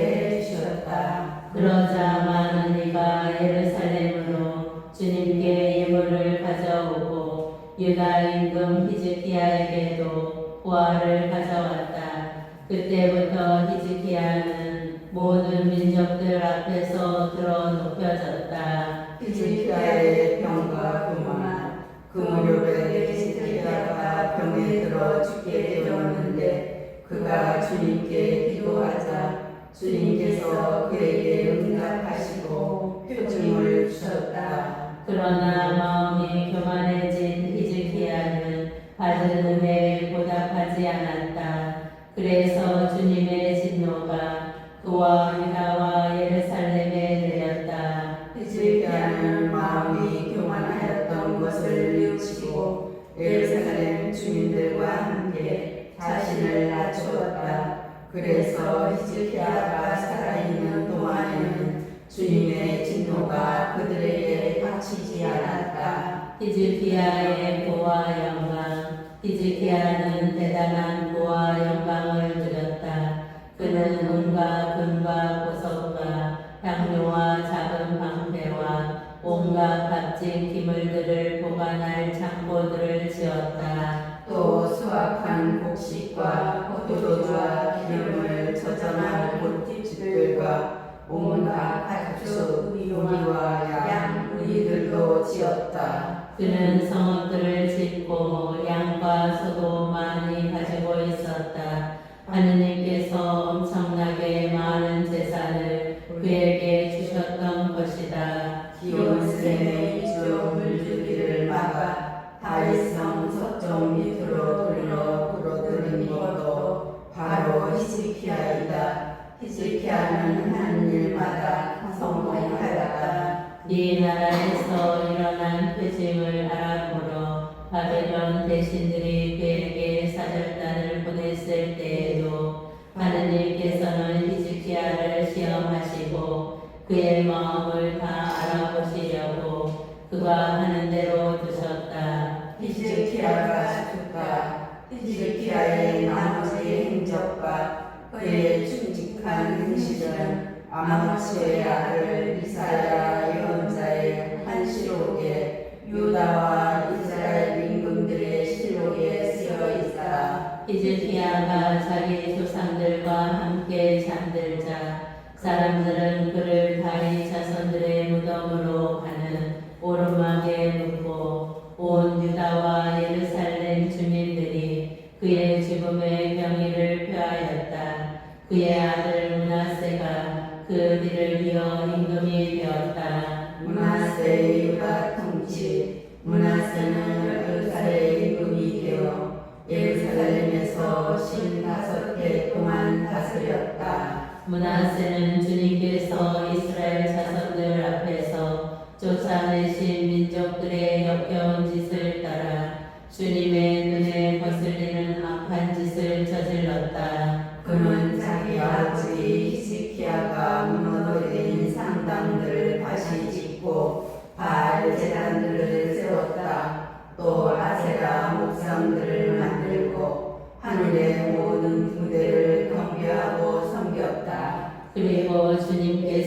해주셨다. 그러자 많은 이가 예루살렘으로 주님께 예물을 가져오고 유다 임금 히즈기야에게도 보화를 가져왔다. 그때부터 히즈기야는 모든 민족들 앞에서 들어 높여졌다. 히즈기야의 병과 교만, 그 무렵에 히즈기야가 병에 들어 죽게 되었는데 그가 주님께 기도하자 주님께서 그에게 응답하시고 표징을 주셨다. 그러나 마음이 교만해진 히즈기야는 받은 은혜에 보답하지 않았다. 그래서 주님의 진노가 그와 유다와 예루살렘에 내렸다. 히즈기야는 마음이 교만하였던 것을 뉘우치고 예루살렘 주민들과 함께 자신을 낮추었다. 그래서 히즈기야가 살아있는 동안에는 주님의 진노가 그들에게 닥치지 않았다. 히즈기야의 보화 영광. 히즈기야는 대단한 보화 영광을 누렸다. 그는 은과 금과 보석과 향료와 작은 방패와 온갖 값진 기물들을 보관할 창고들을 지었다. 또 수확한 곡식과 포도주와 기름을 저장할 못집들과 온갖 가축, 우리와 양, 우리들도 지었다. 그는 성읍들을 짓고 양과 소도 많이 가지고 있었다. 하느님께서 엄청나게 많은 재산을 그에게 주셨던 것이다. 기온스의 이쪽 물줄기를 막아 다윗성 서쪽 밑으로 돌려 불어들인 것도 바로 히즈기야이다. 히즈기야는 하는 일마다 성공하였다. 이 나라에서 일어난 표징을 알아보러 바벨론 대신들이 그에게 사절단을 보냈을 때에도 하느님께서는 히즈기야를 시험하시고 그의 마음을 다 알아보시려고 그가 하는 대로 두셨다. 히즈기야가 죽다. 히즈기야의 나머지 행적과 그의 충직한 행실은 아모츠의 아들 이사야 예언자의 한 시록에 유다와 이스라엘 임금들의 실록에 쓰여 있다. 히즈기야가 자기 조상들과 함께 잠들자 사람들은 그를 다윗 자손들의 무덤으로 가는 오르막에 묻고 온 유다와 예루살렘 주민들이 그의 죽음의 병이를 표하였다. 그의 아들 므낫세가 그 뒤를 이어 임금이 되었다. 므낫세 유다 통치. 므낫세는 10살의 임금이 되어 예루살렘에서 15해 동안 다스렸다. 므낫세는 주님께서 이스라엘 자손들 앞에서 쫓아내신 민족들의 역겨운 짓을 따라 주님의 눈에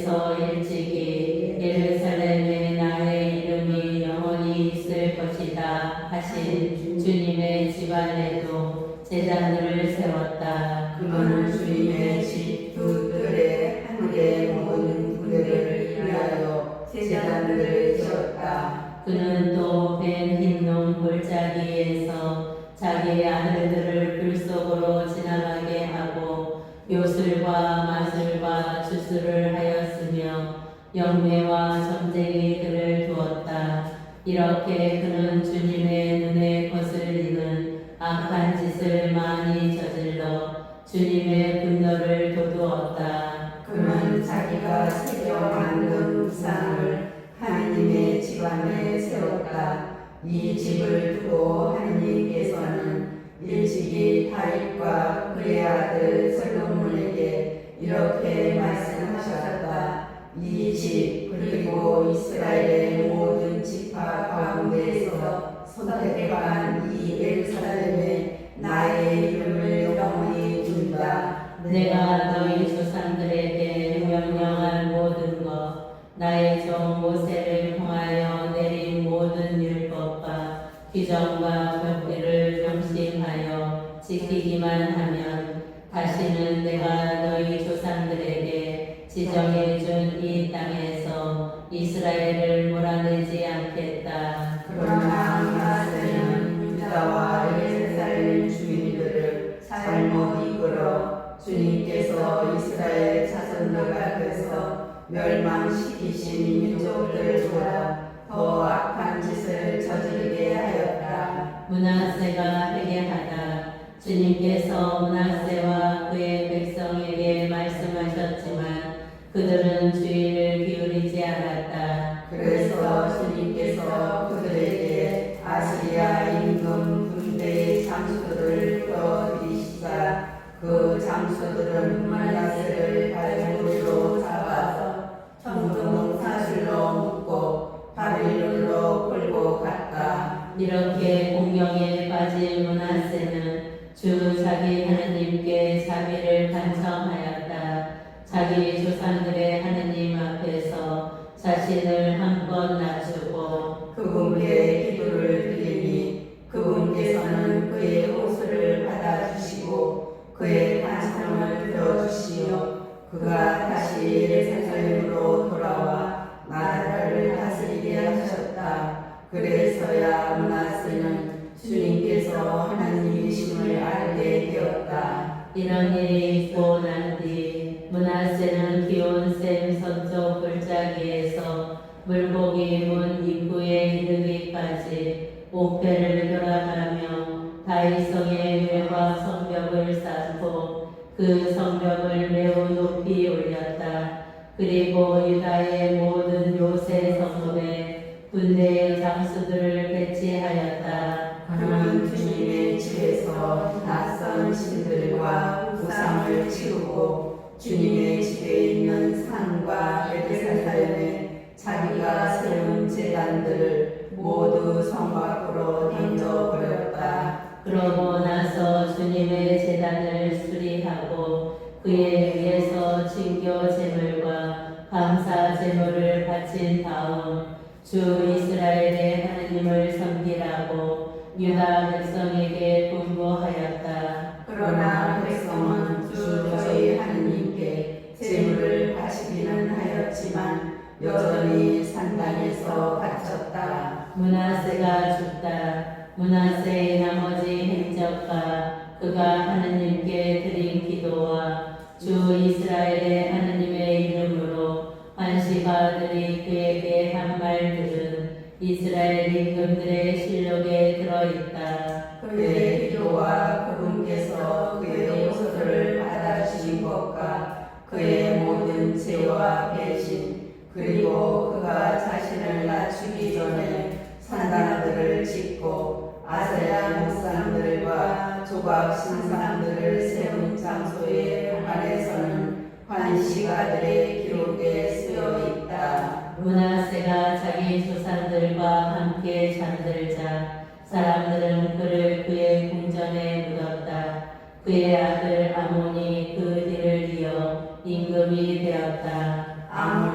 그래서 일찍이 예루살렘에 나의 이름이 영원히 있을 것이다 하신 주님의 집안에도 제단들을 세웠다. 그는 주님의 집 두 뜰에 하늘의 모든 부대를 위하여 제단들을 지었다. 그는 또 벤 흰놈 골짜기에서 자기 아들들을 불 속으로 지나가게 하고 요술과 마술과 주술을 하였으며 영매와 점쟁이들을 두었다. 이렇게 그는 주님의 눈에 거슬리는 악한 짓을 많이 저질러 주님의 분노를 돋우었다. 그는 자기가 새겨 만든 우상을 하나님의 집 안에 세웠다. 이 집을 두고 하나님께서는 일찍이 다윗과 그의 아들 솔로몬에게 이렇게 말씀하셨다. 이 집 그리고 이스라엘의 모든 지파 가운데에서 선택한 이 예루살렘에 나의 이름을 영원히 둔다. 내가 너희 조상들에게 명령한 모든 것 나의 종 모세를 통하여 내린 모든 율법과 규정과 법규를 명심하여 지키기만 하면 다시는 내가 너희 조상들에게 지정해 준 이 땅에서 이스라엘을 몰아내지 않겠다. 그러나 므낫세는 유다와 예루살렘 주민들을 잘못 이끌어 주님께서 이스라엘 자손들과 돼서 멸망시키신 민족들보다 더 악한 짓을 저지르게 하였다. 므낫세가 회개하다. 주님께서 므낫세와 그의 백성에게 말씀하셨지만 그들은 주의를 기울이지 않았다. 그래서 주님께서 그들에게 아시리아 임금 군대의 장수들을 끌어들이시자 그 장수들은 므낫세를 발무리로 잡아서 청동 사슬로 묶고 바빌론으로 끌고 갔다. 이렇게 공경에 빠진 므낫세는 주 자기 하느님께 자비를 간청하였다. 자기 조상들의 하느님 앞에서 자신을 한번 낮추고 그분께 기도를 드리니 그분께서는 그의 호소를 받아주시고 그의 간청을 들어주시며 그가 다시 예루살렘으로 돌아와 나라를 다스리게 하셨다. 그래서야 므낫세는 주님께서 하나님이심을 알게 되었다. 이런 일이 있고 난 뒤 므낫세는 기온샘 서쪽 골짜기에서 물고기 문 입구에 이르기까지 옥배를 돌아가며 다윗성의 외곽 성벽을 쌓고 그 성벽을 매우 높이 올렸다. 그리고 유다의 모든 요새 성읍에 군대의 장수들을 배치하였다. 그는 주님의 집에서 낯선 신들과 우상을 치우고 주님의 집에 있는 산과 예루살렘에 자기가 세운 제단들을 모두 성 밖으로 던져버렸다. 그러고 나서 주님의 제단을 수리하고 그에 의해서 진교 제물과 감사 제물을 바친 다음 주 이스라엘의 하느님을 섬기라고 유다 백성에게 분부하였다. 그러나 백성은 주 저희 하느님께 제물을 바치기는 하였지만 여전히 산당에서 갇혔다. 므낫세가 죽다. 므낫세의 나머지 행적과 그가 하느님께 드린 기도와 주 이스라엘의 하느님의 이름으로 환시가들이 그에게 한 말들은 이스라엘 임금들의 실록에 들어있다. 그의 기도와 그분께서 그의 호소를 받아주신 것과 그의 모든 죄와 배신 그리고 그가 자신을 낮추기 전에 산당들을 짓고 아세라 목상들과 조각 신상들을 세운 장소에 관해서는 환시가들의 기록에 쓰여 있다. 므낫세가 자기 조상들과 함께 잠들자 사람들은 그를 그의 궁전에 묻었다. 그의 아들 아몬이 그 뒤를 이어 임금이 되었다. 아몬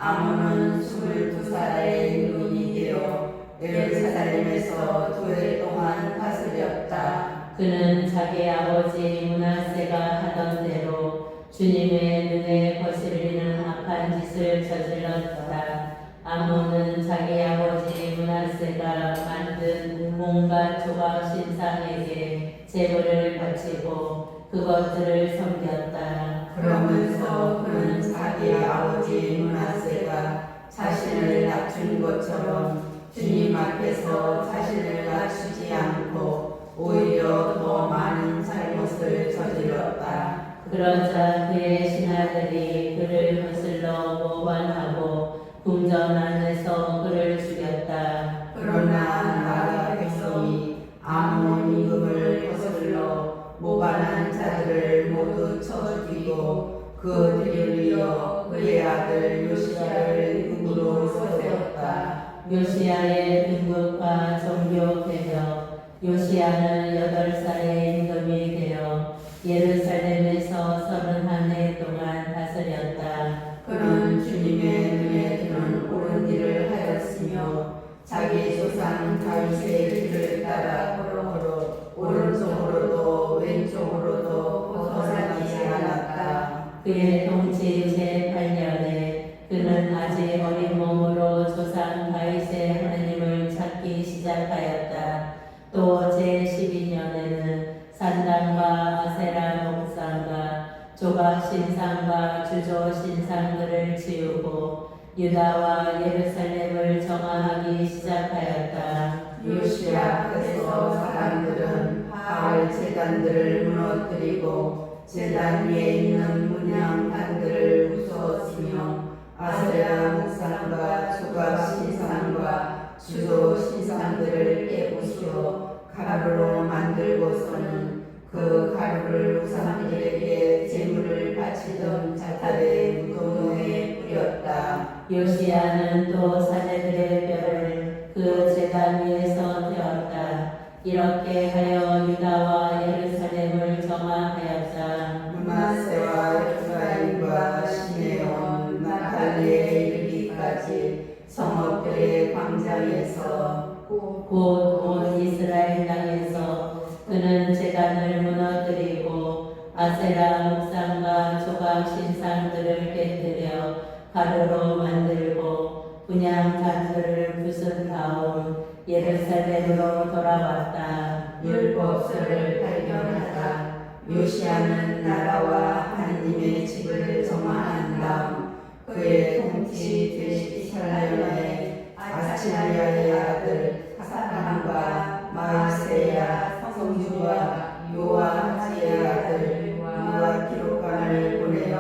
아몬은 22살의 눈이 되어 예루살렘에서 2해 동안 다스렸다. 그는 자기 아버지 므낫세가 하던 대로 주님의 눈에 거슬리는 악한 짓을 저질렀다. 아몬은 자기 아버지 므낫세가 만든 온갖 조각 신상에게 제물을 바치고 그것들을 섬겼다. 그러면서 그는 자기 아버지 므낫세가 자신을 낮춘 것처럼 주님 앞에서 자신을 낮추지 않고 오히려 더 많은 잘못을 저질렀다. 그러자 그의 신하들이 그를 거슬러 모반하고 궁전 안에서 그를 죽였다. 그러나 나라 백성이 아몬 임금을 거슬러 모반한 자들을 모두 쳐 죽이고 그 뒤를 이어 그의 아들 요시야를 임금으로 세웠다. 요시야의 등극과 종교 개혁. 요시야는 8살의 임금이 되어 예루살렘에서 31해 동안 다스렸다. 그는 주님의 눈에 드는 옳은 일을 하였으며 자기 조상 다윗의 길을 따라 걸어 오른쪽으로도 왼쪽으로도 벗어나지 않았다. 그의 통치 제8년에 그는 아직 어린 몸으로 조상 다윗의 하나님을 찾기 시작하였다. 또 제12년에는 산당과 아세라 목상과 조각 신상과 주조 신상들을 지우고 유다와 예루살렘을 정화하기 시작하였다. 요시야 앞에서 사람들은 바알 제단들을 무너뜨리고 제단 위에 있는 문양단들을 부수었으며 아세라 목상과 조각 신상과 주조 신상들을 깨부수어 가루로 만들고서는 그 가루를 우상들에게 제물을 바치던 자들의 무덤에 뿌렸다. 요시야는 또 사제들의 뼈를 그 제단 위에서 태웠다. 이렇게 하여 유다와 예루살렘을 정화하였다. 므낫세와 에프라임과 시메온 나탈리에 이르기까지 성읍들의 광장에서 곧 이스라엘 땅에서 그는 제단을 무너뜨리고 아세라 목상과 조각 신상들을 깨뜨려 가루로 만들고 분향단들을 부순 다음 예루살렘으로 돌아왔다. 율법서를 발견하다. 요시야는 나라와 하나님의 집을 정화한 다음 그의 통치 제14년에 아치리아의 아들 사람과 마이세야 성주와 요아하지의 아들 요아기록관을 보내어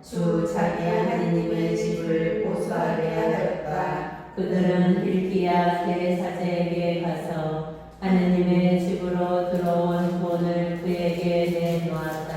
주 자기 하나님의 집을 보수하게 하였다. 그들은 hilki야 대사제에게 가서 하느님의 집으로 들어온 돈을 그에게 내놓았다.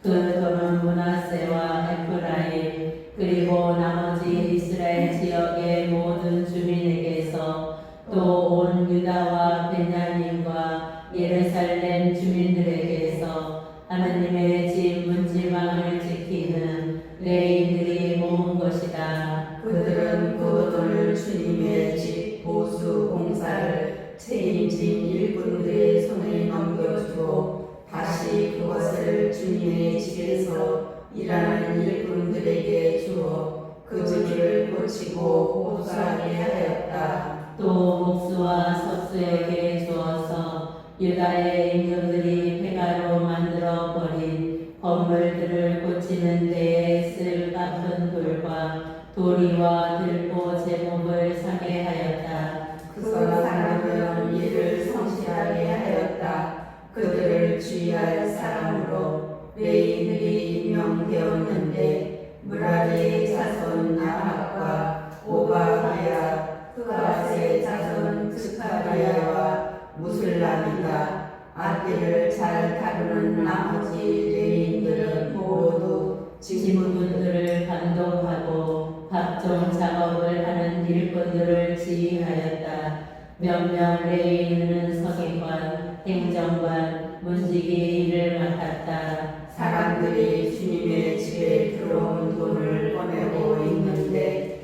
그 돈은 므낫세와 에프라임 그리고 나머지 이스라엘 지역의 모든 주민에게서 또 온 유다와 베냐민과 예루살렘 주민들에게서 하나님의 집 문지방을 지키는 레위인들이 모은 것이다. 그들은 그 돈을 주님의 집 보수 공사를 책임진 일꾼들의 손에 넘겨주고 다시 그것을 주님의 집에서 일하는 일꾼들에게 주어 그 집을 고치고 보수하게 하였다. 또 목수와 석수에게 주어서 유다의 임금들이 폐가로 만들어 버린 건물들을 고치는 데에 쓸 깎은 돌과 도리와 들보 제목을 사게 하였다. 그 사람은 이를 성실하게 하였다. 그들을 주의할 사람으로 레위인들이 임명되었는데 무라리의 자손 야합과 오바디야 그아스의 자손 스카리아와 무술람이다. 악기를 잘 다루는 나머지 레위인들은 모두 직무분들을 감독하고 각종 작업을 하는 일꾼들을 지휘하였다. 몇몇 레위인은 서기관, 행정관, 문지기 일을 맡았다. 사람들이 주님의 집에 들어온 돈을 꺼내고 있는데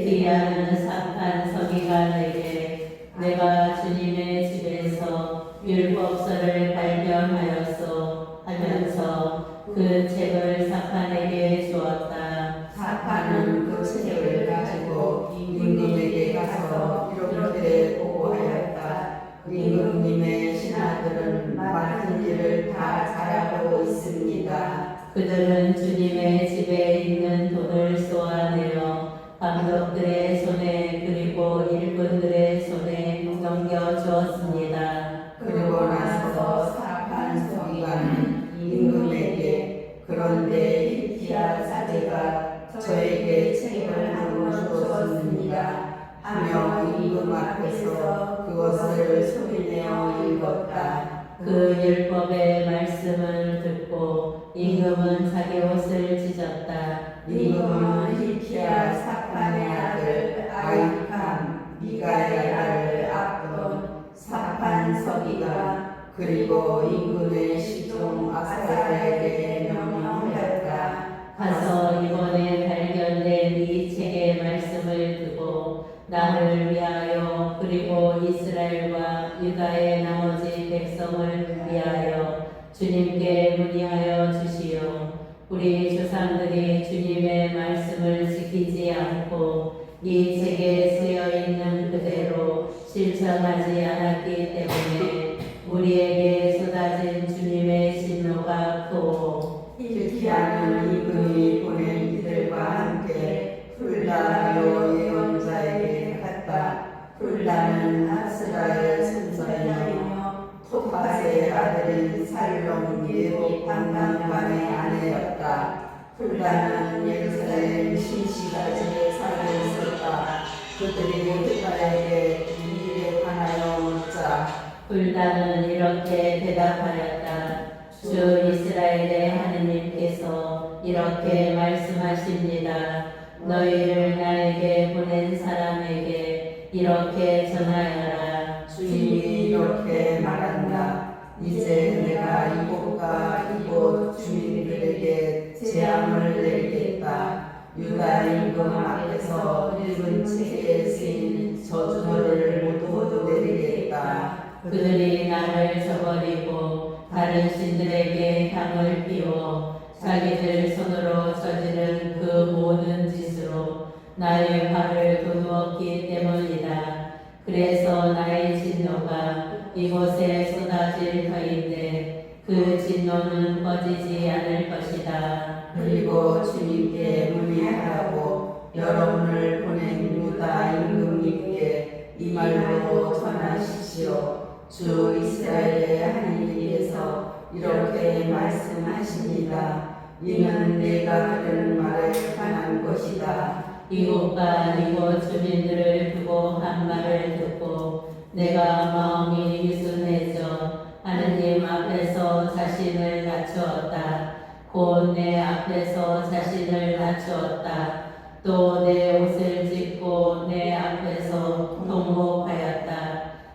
길티아는 사탄 서기가 내게 내가 주님의 집에서 율법서를 발견하였소 하면서 그 책을 사탄에게 주었다. 사탄은 그 책을 가지고 임금에게 가서 이렇게 보고하였다. 임금님의 신하들은 맡은 일을 다 잘하고 있습니다. 그들은 주님의 집에 있는 돈을 쏘아내어 감독들의 손에 그리고 일꾼들의 손에 넘겨주었습니다. 그리고 나서 사탄 서기관은 임금에게 그런데 hilkiah 사제가 저에게 책을 한 권 주었습니다 하며 임금 앞에서 그것을 소리내어 읽었다. 그 율법의 말씀을 듣고 임금은 자기 옷을 찢었다. 임금은 hilkiah 사판의 아들 아이캄 미가의 아들 압돈 사판 서기관 그리고 임금의 시종 아사야에게 명령하였다. 가서 이번에 발견된 이 책의 말씀을 두고 나를 위하여 그리고 이스라엘과 유다의 나머지 백성을 위하여 주님께 문의하여 주시오. 우리 조상들이 주님의 말씀을 지키지 않고 이 책에 쓰여 있는 그대로 실천하지 않았기 때문에 우리에게 쏟아진 주님의 진노가 크오. hilkiah는 임금이 보낸 이들과 함께 훌다요 예언자에게 갔다. 훌다는 아스라의 손자이며 토파스의 아들인 살롬 예복 담당관의 아내였다. 훌다는 예루살렘 신시가지에 살고 있었다. 그들이 훌다에게 이 일에 관하여 묻자. 훌다는 이렇게 대답하였다. 주 이스라엘의 하느님께서 이렇게 말씀하십니다. 너희를 나에게 보낸 사람에게 이렇게 전하여라. 주님이 이렇게 말한다. 이제 내가 이곳과 이곳 주민들에게 재앙을 내리겠다. 유다 임금 앞에서 읽은 책에 쓰인 저주를 모두 내리겠다. 그들이 나를 저버리고 다른 신들에게 향을 피워 자기들 손으로 저지른 그 모든 짓으로 나의 화를 도두었기 때문이다. 그래서 나의 진노가 이곳에 쏟아질 터인데 그 진노는 꺼지지 않을 것이다. 그리고 주님께 문의하라고 여러분을 보낸 유다 임금님께 이 말로 전하십시오. 주 이스라엘의 하나님께서 이렇게 말씀하십니다. 이는 내가 들은 말에 관한 것이다. 이곳과 이곳 주민들을 두고 한 말을 듣고 내가 마음이 유순해져 하느님 앞에서 자신을 낮추었다. 곧 내 앞에서 자신을 낮추었다. 또 내 옷을 찢고 내 앞에서 통곡하였다.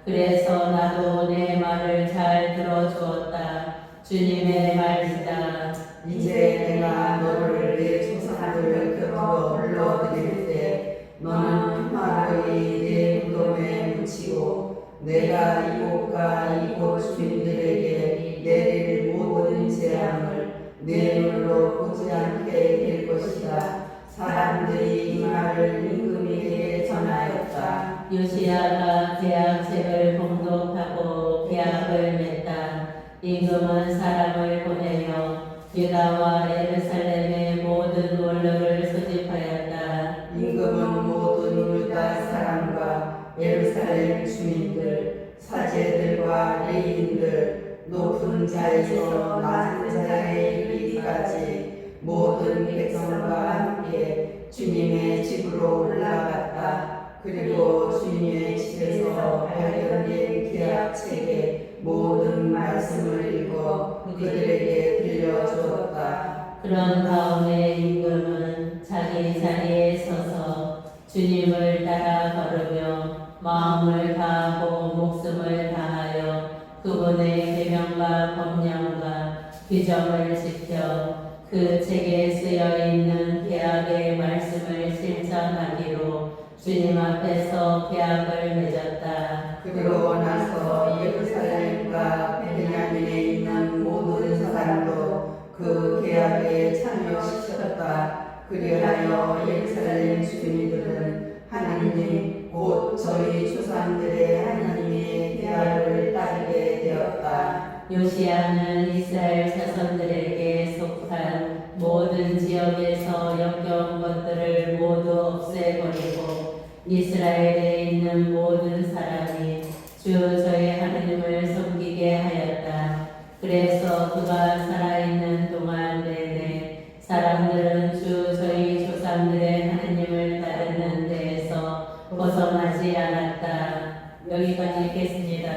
그래서 나도 내 말을 잘 들어주었다. 주님의 말이다. 이제 내가 너를 내 조상들 곁으로 불러들일 때 너는 평화로이 내 무덤에 묻히고 내가 이곳과 이곳 주민들에게 내릴 모든 재앙을 내 눈으로 보지 않게 될 것이다. 사람들이 이 말을 임금에게 전하였다. 요시야가 계약책을 봉독하고 계약을 맺다. 임금은 사람을 보내며 유다와 예루살렘의 모든 원로를 소집하였다. 임금은 모든 유다 사람과 예루살렘 주민들, 사제들과 레위인들, 높은 자에서 낮은 자에 이르기까지 모든 백성과 함께 주님의 집으로 올라갔다. 그리고 주님의 집에서 발견된 계약책의 모든 말씀을 읽어 그들에게 들려주었다. 그런 다음에 임금은 자기 자리에 서서 주님을 따라 걸으며 마음을 다하고 목숨을 다하여 그분의 계명과 법령과 규정을 지켜 그 책에 쓰여 있는 계약의 말씀을 실천하기로 주님 앞에서 계약을 맺었다. 그러고 나서 예루살렘과 베냐민에 있는 모든 사람도 그 계약에 참여시켰다. 그리하여 예루살렘 주민들은 하나님 곧 저희 조상들의 하나님의 계약을 따르게 되었다. 요시야는 이스라엘 자손들에게 속한 모든 지역에서 역겨운 것들을 모두 없애버리고 이스라엘에 있는 모든 사람이 주 저희 하나님을 섬기게 하였다. 그래서 그가 살아있는 동안 내내 사람들은 주 저희 조상들의 하나님을 따르는 데에서 벗어나지 않았다. 여기까지 읽겠습니다.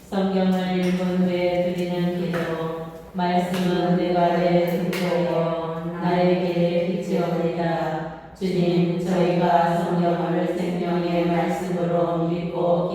성경을 읽은 후에 드리는 기도. 말씀은 내 발의 등불이요 나의 길의 빛이옵니다. 주님, 저희가 성경을 생명의 말씀으로 믿고